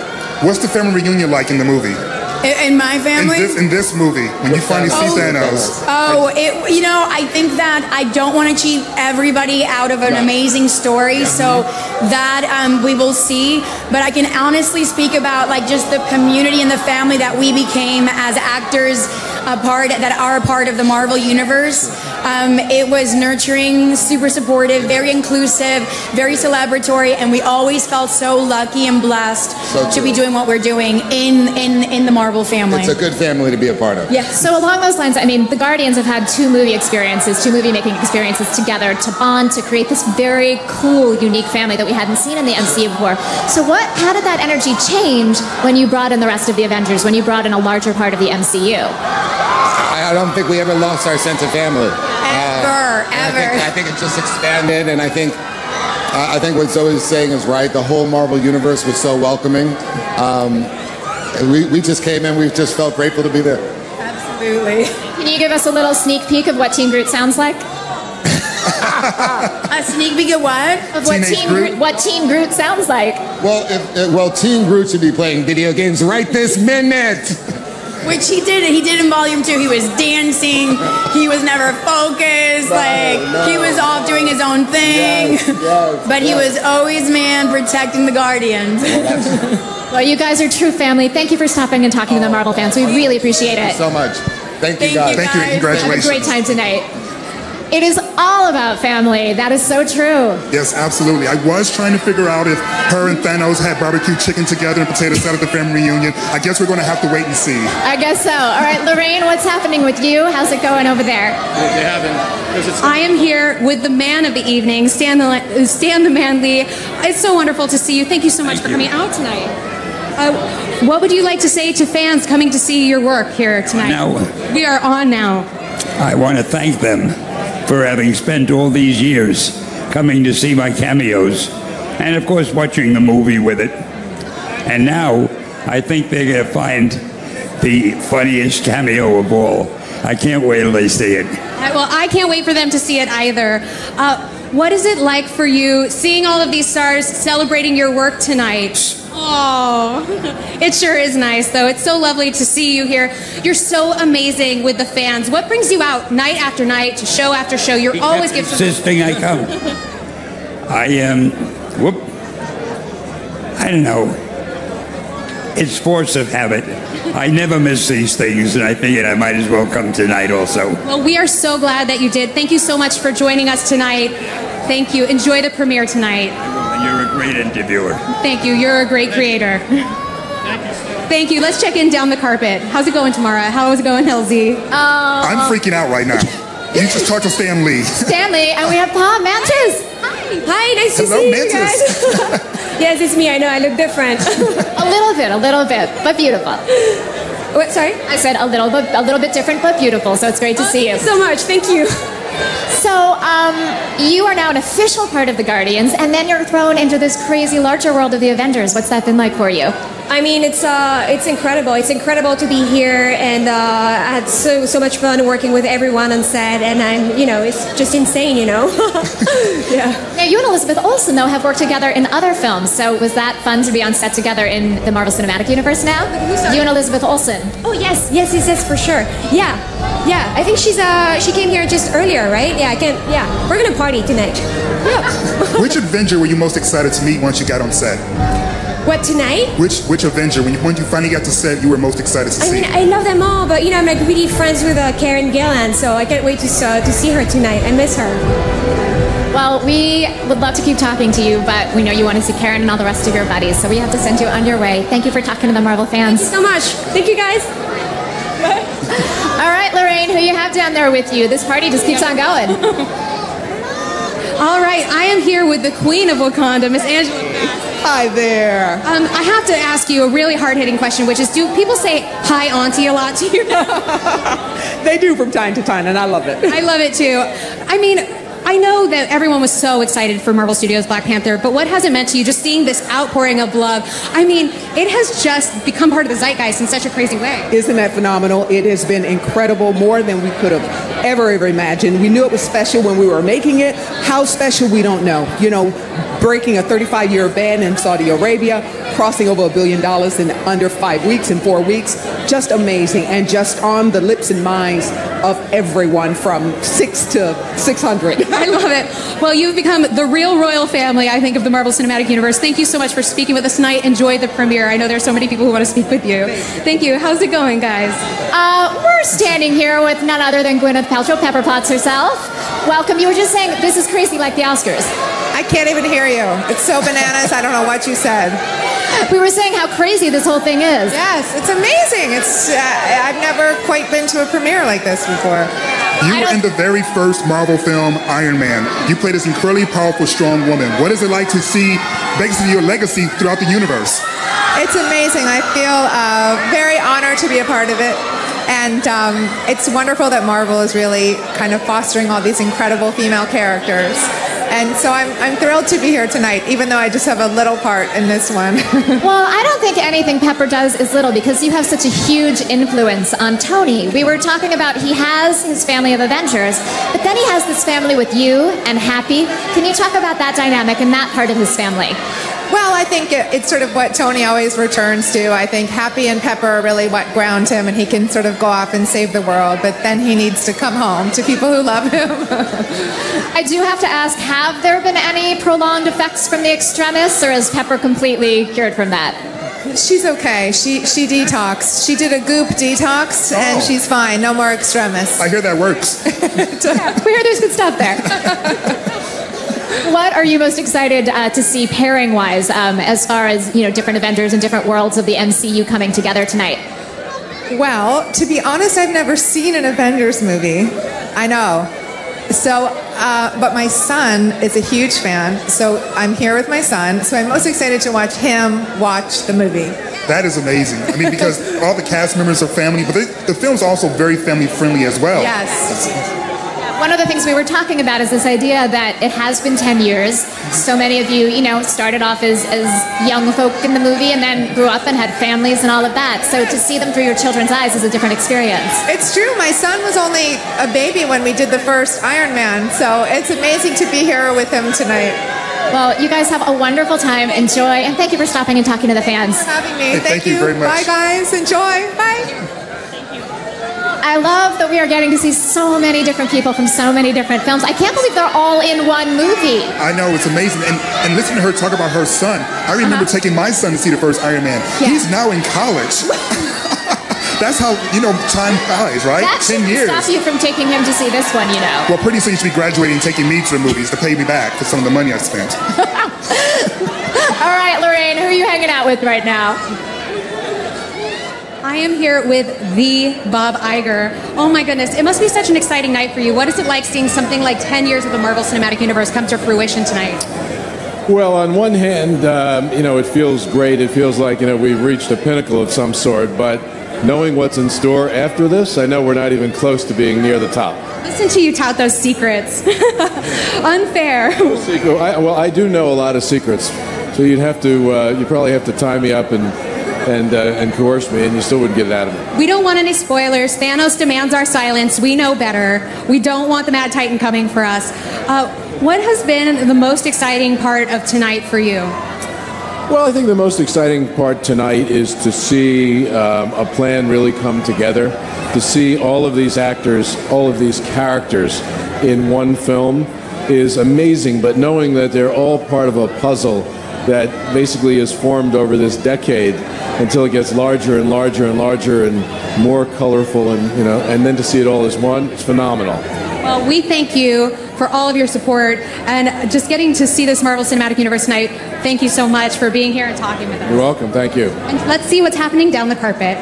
What's the family reunion like in the movie? In my family? In this movie, when you finally see Thanos. You know, I think that I don't want to cheat everybody out of an amazing story, so that we will see. But I can honestly speak about like just the community and the family that we became as actors, that are a part of the Marvel Universe. It was nurturing, super supportive, very inclusive, very celebratory, and we always felt so lucky and blessed to be doing what we're doing in the Marvel family. It's a good family to be a part of. Yeah, so along those lines, I mean, the Guardians have had two movie making experiences together to bond, to create this very cool, unique family that we hadn't seen in the MCU before. So how did that energy change when you brought in the rest of the Avengers, when you brought in a larger part of the MCU? I don't think we ever lost our sense of family. Ever. I think it just expanded, and I think what Zoe's saying is right. The whole Marvel Universe was so welcoming. We just came in, we just felt grateful to be there. Absolutely. Can you give us a little sneak peek of what Team Groot sounds like? A sneak peek of what? Of what Team Groot sounds like. Well, Team Groot should be playing video games right this minute. Which he did. He did in Volume 2. He was dancing. He was never focused. He was off doing his own thing. Yes, but he was always, man, protecting the Guardians. Well, you guys are true family. Thank you for stopping and talking to the Marvel fans. We really appreciate it. Thank you so much. Thank you, guys. Thank you. Congratulations. Have a great time tonight. It is all about family. That is so true. Yes, absolutely. I was trying to figure out if her and Thanos had barbecue chicken together and potato salad at the family reunion. I guess we're going to have to wait and see. I guess so. All right, Lorraine, what's happening with you? How's it going over there? I am here with the man of the evening, Stan the Man Lee. It's so wonderful to see you. Thank you so much for coming out tonight. What would you like to say to fans coming to see your work here tonight? Now, we are on now. I want to thank them for having spent all these years coming to see my cameos and, of course, watching the movie with it. And now I think they're going to find the funniest cameo of all. I can't wait till they see it. Well, I can't wait for them to see it either. What is it like for you seeing all of these stars celebrating your work tonight? Oh, it sure is nice, though. It's so lovely to see you here. You're so amazing with the fans. What brings you out night after night, show after show? You're always giving. Insisting I come. I am. don't know. It's force of habit. I never miss these things, and I figured I might as well come tonight also. Well, we are so glad that you did. Thank you so much for joining us tonight. Thank you. Enjoy the premiere tonight. You're a great interviewer. Thank you. You're a great creator. Thank you. Let's check in down the carpet. How's it going, Tamara? How is it going, Halsey? I'm freaking out right now. You just talked to Stan Lee. Stanley, and we have Pom Mantis. Hi, nice to Hello, see Mantis. you guys. Yes, it's me. I know I look different. A little bit, but beautiful. What? Sorry? I said a little bit different, but beautiful. So it's great to see you. Thank you so much. Thank you. So, you are now an official part of the Guardians, and then you're thrown into this crazy larger world of the Avengers. What's that been like for you? I mean, it's incredible. It's incredible to be here, and I had so much fun working with everyone on set, and it's just insane, Yeah. Now, you and Elizabeth Olsen, though, have worked together in other films. So was that fun to be on set together in the Marvel Cinematic Universe now? You and Elizabeth Olsen. Oh, yes, for sure. Yeah. I think she came here just earlier, right? Yeah, we're gonna party tonight. Yeah. Which Avenger were you most excited to meet once you got on set? What, tonight? Which Avenger, when you finally got to set, you were most excited to see? I mean, I love them all, but I'm like really friends with Karen Gillan, so I can't wait to see her tonight. I miss her. Well, we would love to keep talking to you, but we know you want to see Karen and all the rest of your buddies, so we have to send you on your way. Thank you for talking to the Marvel fans. Thank you so much. Thank you, guys. All right, Lorraine, who you have down there with you? This party just keeps on going. All right, I am here with the Queen of Wakanda, Miss Angela. Hi there. I have to ask you a really hard-hitting question, which is, do people say hi, auntie, a lot to you? They do from time to time, and I love it. I love it too. I mean, I know that everyone was so excited for Marvel Studios' Black Panther, but what has it meant to you, just seeing this outpouring of love? I mean, it has just become part of the zeitgeist in such a crazy way. Isn't that phenomenal? It has been incredible, more than we could have ever imagined. We knew it was special when we were making it. How special, we don't know. Breaking a 35-year ban in Saudi Arabia, crossing over $1 billion in under 5 weeks, in 4 weeks. Just amazing, and just on the lips and minds of everyone from 6 to 600. I love it. Well, you've become the real royal family, I think, of the Marvel Cinematic Universe. Thank you so much for speaking with us tonight. Enjoy the premiere. I know there's so many people who want to speak with you. Thank you. How's it going, guys? We're standing here with none other than Gwyneth Paltrow, Pepper Potts herself. Welcome. You were just saying this is crazy like the Oscars. I can't even hear you. It's so bananas. I don't know what you said. We were saying how crazy this whole thing is. Yes, it's amazing. I've never quite been to a premiere like this before. You were in the very first Marvel film, Iron Man. You played this incredibly powerful, strong woman. What is it like to see basically your legacy throughout the universe? It's amazing. I feel very honored to be a part of it. And it's wonderful that Marvel is really kind of fostering all these incredible female characters. And so I'm thrilled to be here tonight, even though I just have a little part in this one. Well, I don't think anything Pepper does is little, because you have such a huge influence on Tony. We were talking about he has his family of Avengers, but then he has this family with you and Happy. Can you talk about that dynamic and that part of his family? Well, I think it's sort of what Tony always returns to. I think Happy and Pepper are really what ground him, and he can sort of go off and save the world, but then he needs to come home to people who love him. I do have to ask, have there been any prolonged effects from the extremis, or is Pepper completely cured from that? She's okay. She detoxed. She did a goop detox, and she's fine. No more extremis. I hear that works. Yeah, we hear there's good stuff there. What are you most excited to see pairing-wise, as far as different Avengers and different worlds of the MCU coming together tonight? Well, to be honest, I've never seen an Avengers movie. I know. So, but my son is a huge fan, so I'm here with my son. So I'm most excited to watch him watch the movie. That is amazing. I mean, because all the cast members are family, but the film's also very family-friendly as well. Yes. One of the things we were talking about is this idea that it has been 10 years. So many of you, started off as young folk in the movie and then grew up and had families and all of that. So to see them through your children's eyes is a different experience. It's true. My son was only a baby when we did the first Iron Man. So it's amazing to be here with him tonight. Well, you guys have a wonderful time. Enjoy. And thank you for stopping and talking to the fans. Thanks for having me. Hey, thank you very much. Bye, guys. Enjoy. Bye. I love that we are getting to see so many different people from so many different films. I can't believe they're all in one movie. I know, it's amazing. And listen to her talk about her son. I remember taking my son to see the first Iron Man. Yeah. He's now in college. That's how, time flies, right? That 10 years. stop you from taking him to see this one, Well, pretty soon you should be graduating and taking me to the movies to pay me back for some of the money I spent. All right, Lorraine, who are you hanging out with right now? I am here with the Bob Iger. Oh my goodness, it must be such an exciting night for you. What is it like seeing something like 10 years of the Marvel Cinematic Universe come to fruition tonight? Well, on one hand, it feels great. It feels like, we've reached a pinnacle of some sort, but knowing what's in store after this, I know we're not even close to being near the top. Listen to you tout those secrets. Unfair. Well, I do know a lot of secrets, so you probably have to tie me up and coerce me, and you still wouldn't get it out of me. We don't want any spoilers. Thanos demands our silence. We know better. We don't want the Mad Titan coming for us. What has been the most exciting part of tonight for you? Well, I think the most exciting part tonight is to see a plan really come together, to see all of these actors, all of these characters in one film is amazing, but knowing that they're all part of a puzzle that basically is formed over this decade until it gets larger and larger and larger and more colorful, and then to see it all as one, it's phenomenal. Well, we thank you for all of your support and just getting to see this Marvel Cinematic Universe tonight. Thank you so much for being here and talking with us. You're welcome. Thank you. And let's see what's happening down the carpet.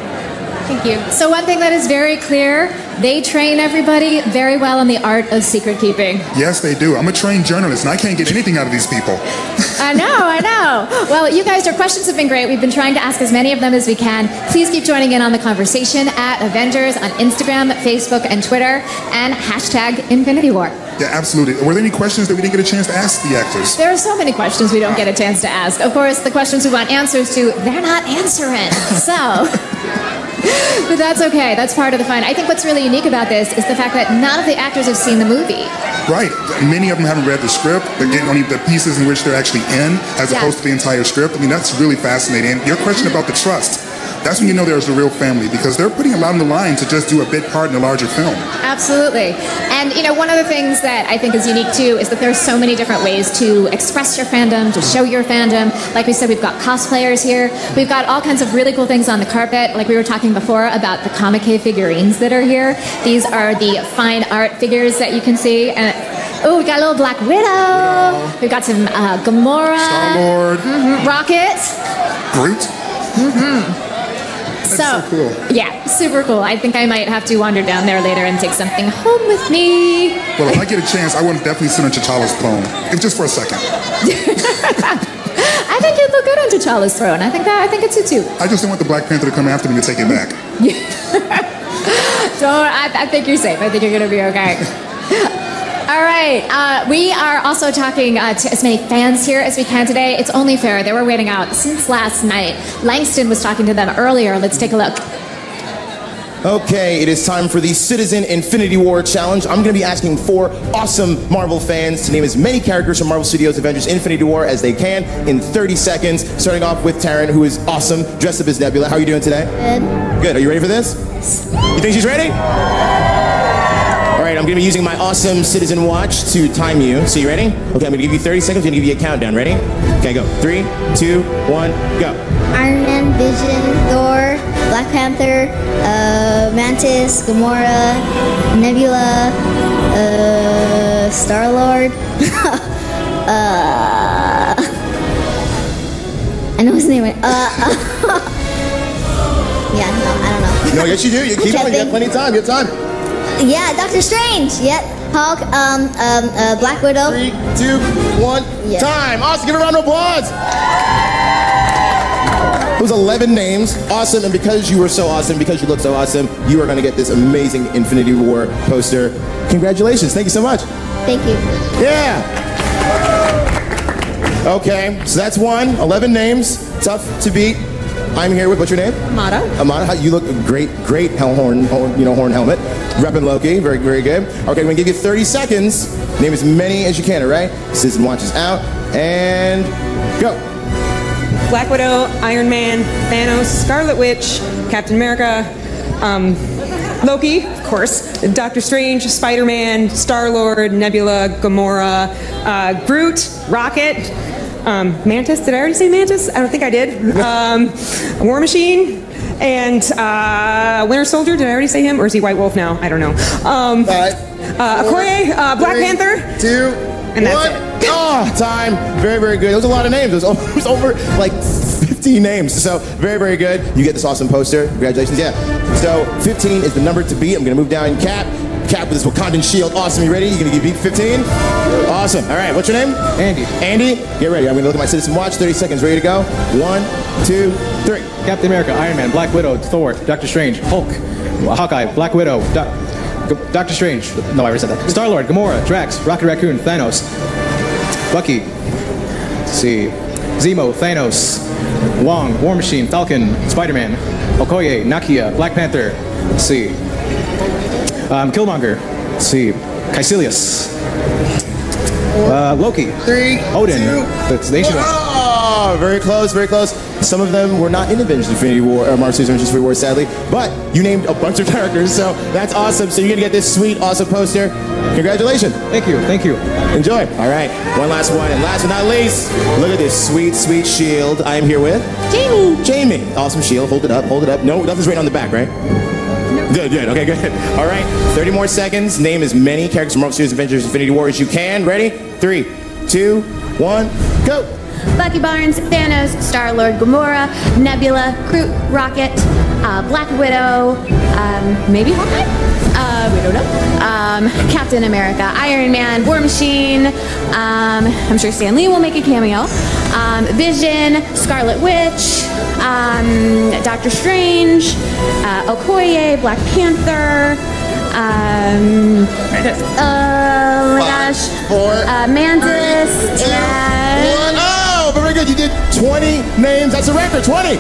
Thank you. So one thing that is very clear, they train everybody very well in the art of secret keeping. Yes, they do. I'm a trained journalist, and I can't get anything out of these people. I know. Well, you guys, your questions have been great. We've been trying to ask as many of them as we can. Please keep joining in on the conversation at Avengers on Instagram, Facebook, and Twitter, and hashtag Infinity War. Yeah, absolutely. Were there any questions that we didn't get a chance to ask the actors? There are so many questions we don't get a chance to ask. Of course, the questions we want answers to, they're not answering. So... But that's okay. That's part of the fun. I think what's really unique about this is the fact that none of the actors have seen the movie. Right. Many of them haven't read the script. They're getting only the pieces in which they're actually in, as opposed to the entire script. I mean, that's really fascinating. And your question about the trust, that's when you know there's a real family, because they're putting a lot on the line to just do a bit part in a larger film. Absolutely. And, one of the things that I think is unique, too, is that there's so many different ways to express your fandom, to show your fandom. Like we said, we've got cosplayers here. We've got all kinds of really cool things on the carpet. Like we were talking before about the Comic-K figurines that are here. These are the fine art figures that you can see. Oh, we got a little Black Widow. We've got some Gamora. Star-Lord. Rocket. Groot. So cool. Yeah, super cool. I think I might have to wander down there later and take something home with me. Well, if I get a chance, I want to definitely sit on T'Challa's throne, if just for a second. I think you'd look good on T'Challa's throne. I think it suits you. I just don't want the Black Panther to come after me to take it back. I think you're safe. I think you're going to be okay. All right. We are also talking to as many fans here as we can today. It's only fair. They were waiting out since last night. Langston was talking to them earlier. Let's take a look. Okay, it is time for the Citizen Infinity War Challenge. I'm going to be asking 4 awesome Marvel fans to name as many characters from Marvel Studios' Avengers Infinity War as they can in 30 seconds. Starting off with Taryn, who is awesome, dressed up as Nebula. How are you doing today? Good. Good. Are you ready for this? You think she's ready? All right, I'm going to be using my awesome Citizen watch to time you. So you ready? Okay, I'm going to give you 30 seconds. I'm going to give you a countdown. Ready? Okay, go. 3, 2, 1, go. Iron Man, Vision, Thor, Black Panther, Mantis, Gamora, Nebula, Star-Lord. I know his name. Yeah, no, I don't know. No, yes you do. You keep going. You got plenty of time. You have time. Yeah, Doctor Strange. Yep. Hulk, Black Widow. 3, 2, 1, yeah. Time. Awesome. Give a round of applause. It was 11 names. Awesome. And because you were so awesome, because you look so awesome, you are going to get this amazing Infinity War poster. Congratulations. Thank you so much. Thank you. Yeah. Okay. So that's 11 names. Tough to beat. I'm here with, what's your name? Amada. Amada, you look great horn helmet. Reppin' Loki, very, very good. Okay, I'm gonna give you 30 seconds. Name as many as you can, all right? Citizen watch is out, and go. Black Widow, Iron Man, Thanos, Scarlet Witch, Captain America, Loki, of course. Doctor Strange, Spider-Man, Star-Lord, Nebula, Gamora, Groot, Rocket, Mantis. Did I already say Mantis? I don't think I did. War Machine, and Winter Soldier. Did I already say him? Or is he White Wolf now? I don't know. Okoye, Black Panther. 2, and that's 1. it. Oh, time. Very, very good. There was a lot of names. It was over like 15 names. So very, very good. You get this awesome poster. Congratulations. Yeah. So 15 is the number to beat. I'm going to move down Cap. Cap with his Wakandan shield. Awesome. You ready? You going to beat 15? Awesome. All right. What's your name? Andy. Andy, get ready. I'm going to look at my citizen watch. 30 seconds. Ready to go? 1, 2, 3. Captain America, Iron Man, Black Widow, Thor, Doctor Strange, Hulk, Hawkeye, Black Widow, Doctor Strange. No, I already said that. Star-Lord, Gamora, Drax, Rocket Raccoon, Thanos, Bucky. Let's see. Zemo, Thanos, Wong, War Machine, Falcon, Spider-Man, Okoye, Nakia, Black Panther. Let's see. Killmonger. Let's see. Caecilius. Loki. 3, Odin. 2, That's the ancient one. Oh, very close, very close. Some of them were not in Avengers Infinity War, or Marvel Studios Avengers Infinity War, sadly. But you named a bunch of characters, so that's awesome. So you're gonna get this sweet, awesome poster. Congratulations. Thank you, thank you. Enjoy. All right, one last one, and last but not least, look at this sweet, sweet shield. I am here with Jamie. Jamie. Awesome shield. Hold it up, hold it up. No, nothing's written on the back, right? Good, good. Okay, good. All right, 30 more seconds. Name as many characters from Marvel Studios Avengers Infinity War as you can. Ready? 3, 2, 1, go. Bucky Barnes, Thanos, Star-Lord, Gamora, Nebula, Groot, Rocket, Black Widow, maybe Hawkeye? We don't know. Captain America, Iron Man, War Machine, I'm sure Stan Lee will make a cameo, Vision, Scarlet Witch, Doctor Strange, Okoye, Black Panther, oh my gosh, 4, Mantis, 2, and... 1. Oh, very good. You did 20 names. That's a record. 20.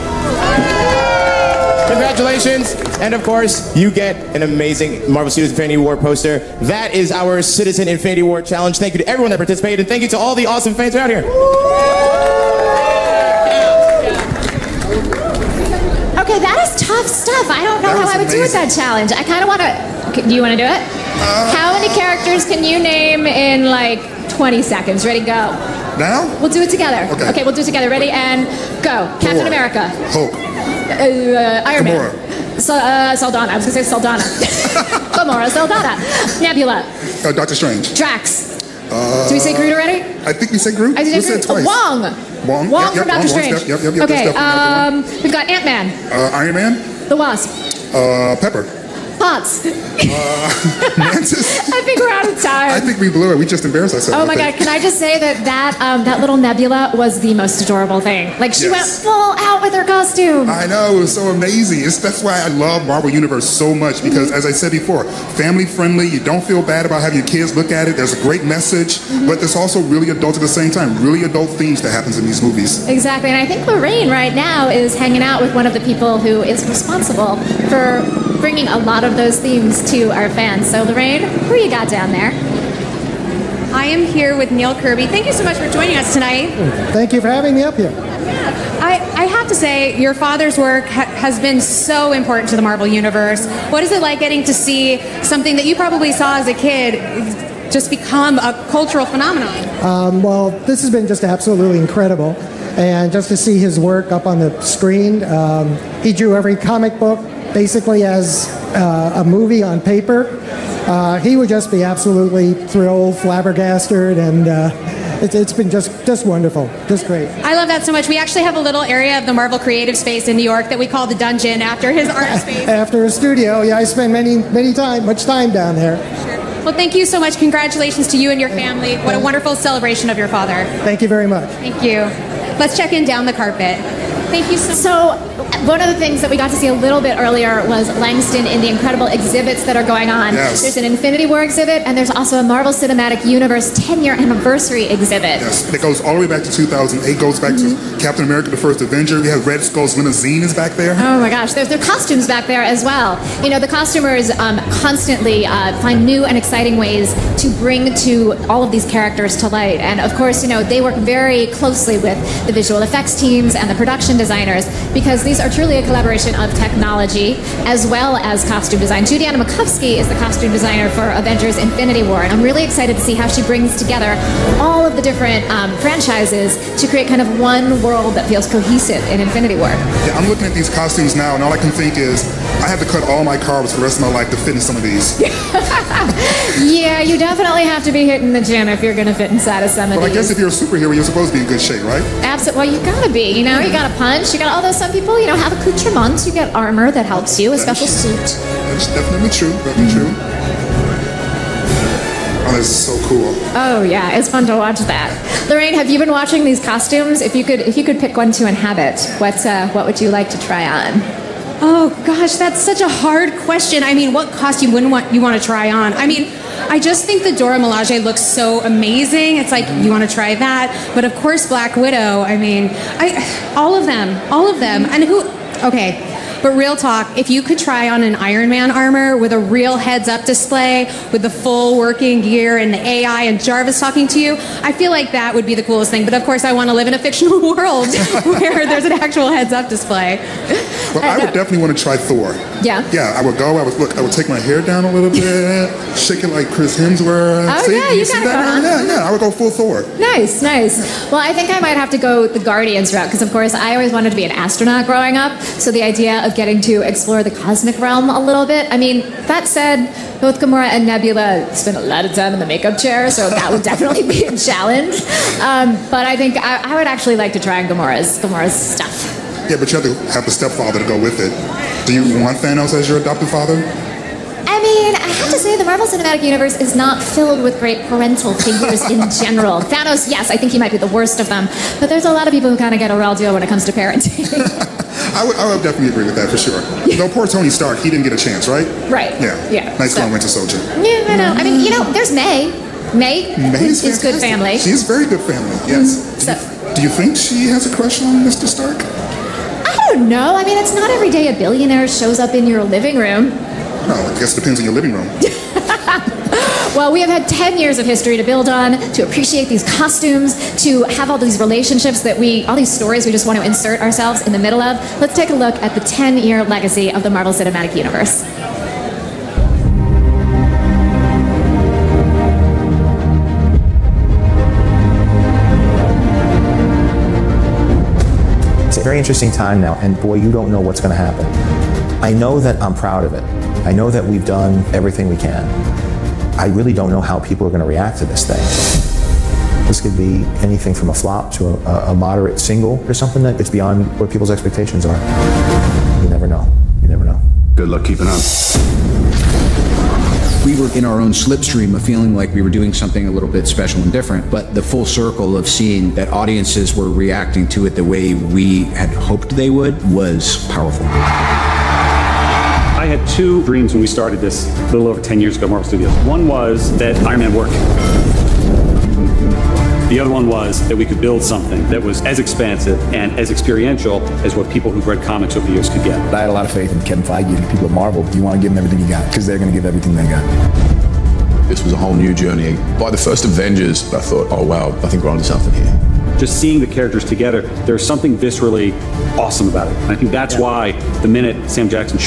Congratulations. And of course, you get an amazing Marvel Studios Infinity War poster. That is our Citizen Infinity War Challenge. Thank you to everyone that participated. And thank you to all the awesome fans out here. Okay, that is tough stuff. I don't know how I would do with that challenge. I kind of want to... Do you want to do it? How many characters can you name in like 20 seconds? Ready, go. Now? We'll do it together. Okay, we'll do it together. Ready, and go. Captain America. Hulk. Iron Man. Saldana. I was going to say Saldana. Gamora, Saldana. Nebula. Doctor Strange. Drax. Did we say Groot already? I think we said Groot. I We said twice. Wong. Wong from Doctor Strange. Yep. Okay, we've got Ant-Man. Iron Man. The Wasp. Pepper. Potts. Mantis. I think we're out of time. I think we blew it. We just embarrassed ourselves. Oh my God! Can I just say that little Nebula was the most adorable thing. Like she went full out with her costume. I know, it was so amazing. That's why I love Marvel Universe so much because, as I said before, family friendly. You don't feel bad about having your kids look at it. There's a great message, but there's also really adult at the same time. Really adult themes that happens in these movies. Exactly, and I think Lorraine right now is hanging out with one of the people who is responsible for bringing a lot of those themes to our fans. So Lorraine, who you got down there? I am here with Neil Kirby. Thank you so much for joining us tonight. Thank you for having me up here. I have to say, your father's work has been so important to the Marvel Universe. What is it like getting to see something that you probably saw as a kid just become a cultural phenomenon? Well, this has been just absolutely incredible. And just to see his work up on the screen, he drew every comic book basically as a movie on paper. He would just be absolutely thrilled, flabbergasted, and it's been just wonderful, just great. I love that so much. We actually have a little area of the Marvel Creative Space in New York that we call the Dungeon after his art space. After his studio, yeah, I spent much time down there. Well, thank you so much. Congratulations to you and your family. What a wonderful celebration of your father. Thank you very much. Thank you. Let's check in down the carpet. Thank you So one of the things that we got to see a little bit earlier was Langston in the incredible exhibits that are going on. Yes. There's an Infinity War exhibit, and there's also a Marvel Cinematic Universe 10-year anniversary exhibit. Yes, it goes all the way back to 2008, goes back to Captain America, the First Avenger. We have Red Skull's limousine is back there. Oh my gosh, there's their costumes back there as well. You know, the costumers constantly find new and exciting ways to bring to all of these characters to light. And of course, you know, they work very closely with the visual effects teams and the production designers, because these are truly a collaboration of technology as well as costume design. Juliana Makowski is the costume designer for Avengers Infinity War, and I'm really excited to see how she brings together all of the different franchises to create kind of one world that feels cohesive in Infinity War. Yeah, I'm looking at these costumes now, and all I can think is I have to cut all my carbs for the rest of my life to fit in some of these. Yeah, you definitely have to be hitting the gym if you're going to fit inside of some of Well, these. I guess if you're a superhero, you're supposed to be in good shape, right? Absolutely. Well, you gotta be. You know, you gotta punch. You got. Although some people, you know, have accoutrements. You get armor that helps you, a special suit. That's definitely true. Definitely true. Oh, this is so cool. Oh yeah, it's fun to watch that. Lorraine, have you been watching these costumes? If you could pick one to inhabit, what would you like to try on? Oh gosh, that's such a hard question. I mean, what costume wouldn't you want to try on? I mean, I just think the Dora Milaje looks so amazing. It's like, you want to try that. But of course, Black Widow, I mean, all of them. And okay. But real talk, if you could try on an Iron Man armor with a real heads-up display, with the full working gear and the AI and Jarvis talking to you, I feel like that would be the coolest thing. But of course, I want to live in a fictional world where there's an actual heads-up display. Well, I would definitely want to try Thor. Yeah? Yeah, I would take my hair down a little bit, shake it like Chris Hemsworth. Oh, yeah, you gotta go, huh? Yeah, I would go full Thor. Nice. Well, I think I might have to go the Guardians route, because of course I always wanted to be an astronaut growing up, so the idea of getting to explore the cosmic realm a little bit. I mean, that said, both Gamora and Nebula spend a lot of time in the makeup chair, so that would definitely be a challenge. But I think I would actually like to try on Gamora's stuff. Yeah, but you have to have the stepfather to go with it. Do you want Thanos as your adopted father? I mean, I have to say the Marvel Cinematic Universe is not filled with great parental figures in general. Thanos, yes, I think he might be the worst of them, but there's a lot of people who kind of get a raw deal when it comes to parenting. I would definitely agree with that for sure. No, poor Tony Stark, he didn't get a chance, right? Right. Yeah. Nice one, Winter Soldier. Yeah, I know. I mean, you know, there's May. May is good family. She's very good family, yes. Do you think she has a crush on Mr. Stark? I don't know. I mean, it's not every day a billionaire shows up in your living room. Well, I guess it depends on your living room. Well, we have had 10 years of history to build on, to appreciate these costumes, to have all these relationships all these stories we just want to insert ourselves in the middle of. Let's take a look at the 10-year legacy of the Marvel Cinematic Universe. It's a very interesting time now, and boy, you don't know what's going to happen. I know that I'm proud of it. I know that we've done everything we can. I really don't know how people are going to react to this thing. This could be anything from a flop to a moderate single or something that it's beyond what people's expectations are. You never know. You never know. Good luck keeping up. We were in our own slipstream of feeling like we were doing something a little bit special and different, but the full circle of seeing that audiences were reacting to it the way we had hoped they would was powerful. I had two dreams when we started this a little over 10 years ago at Marvel Studios. One was that Iron Man worked. The other one was that we could build something that was as expansive and as experiential as what people who've read comics over the years could get. I had a lot of faith in Kevin Feige and people at Marvel. You want to give them everything you got, because they're going to give everything they got. This was a whole new journey. By the first Avengers, I thought, oh wow, I think we're onto something here. Just seeing the characters together, there's something viscerally awesome about it. And I think that's why the minute Sam Jackson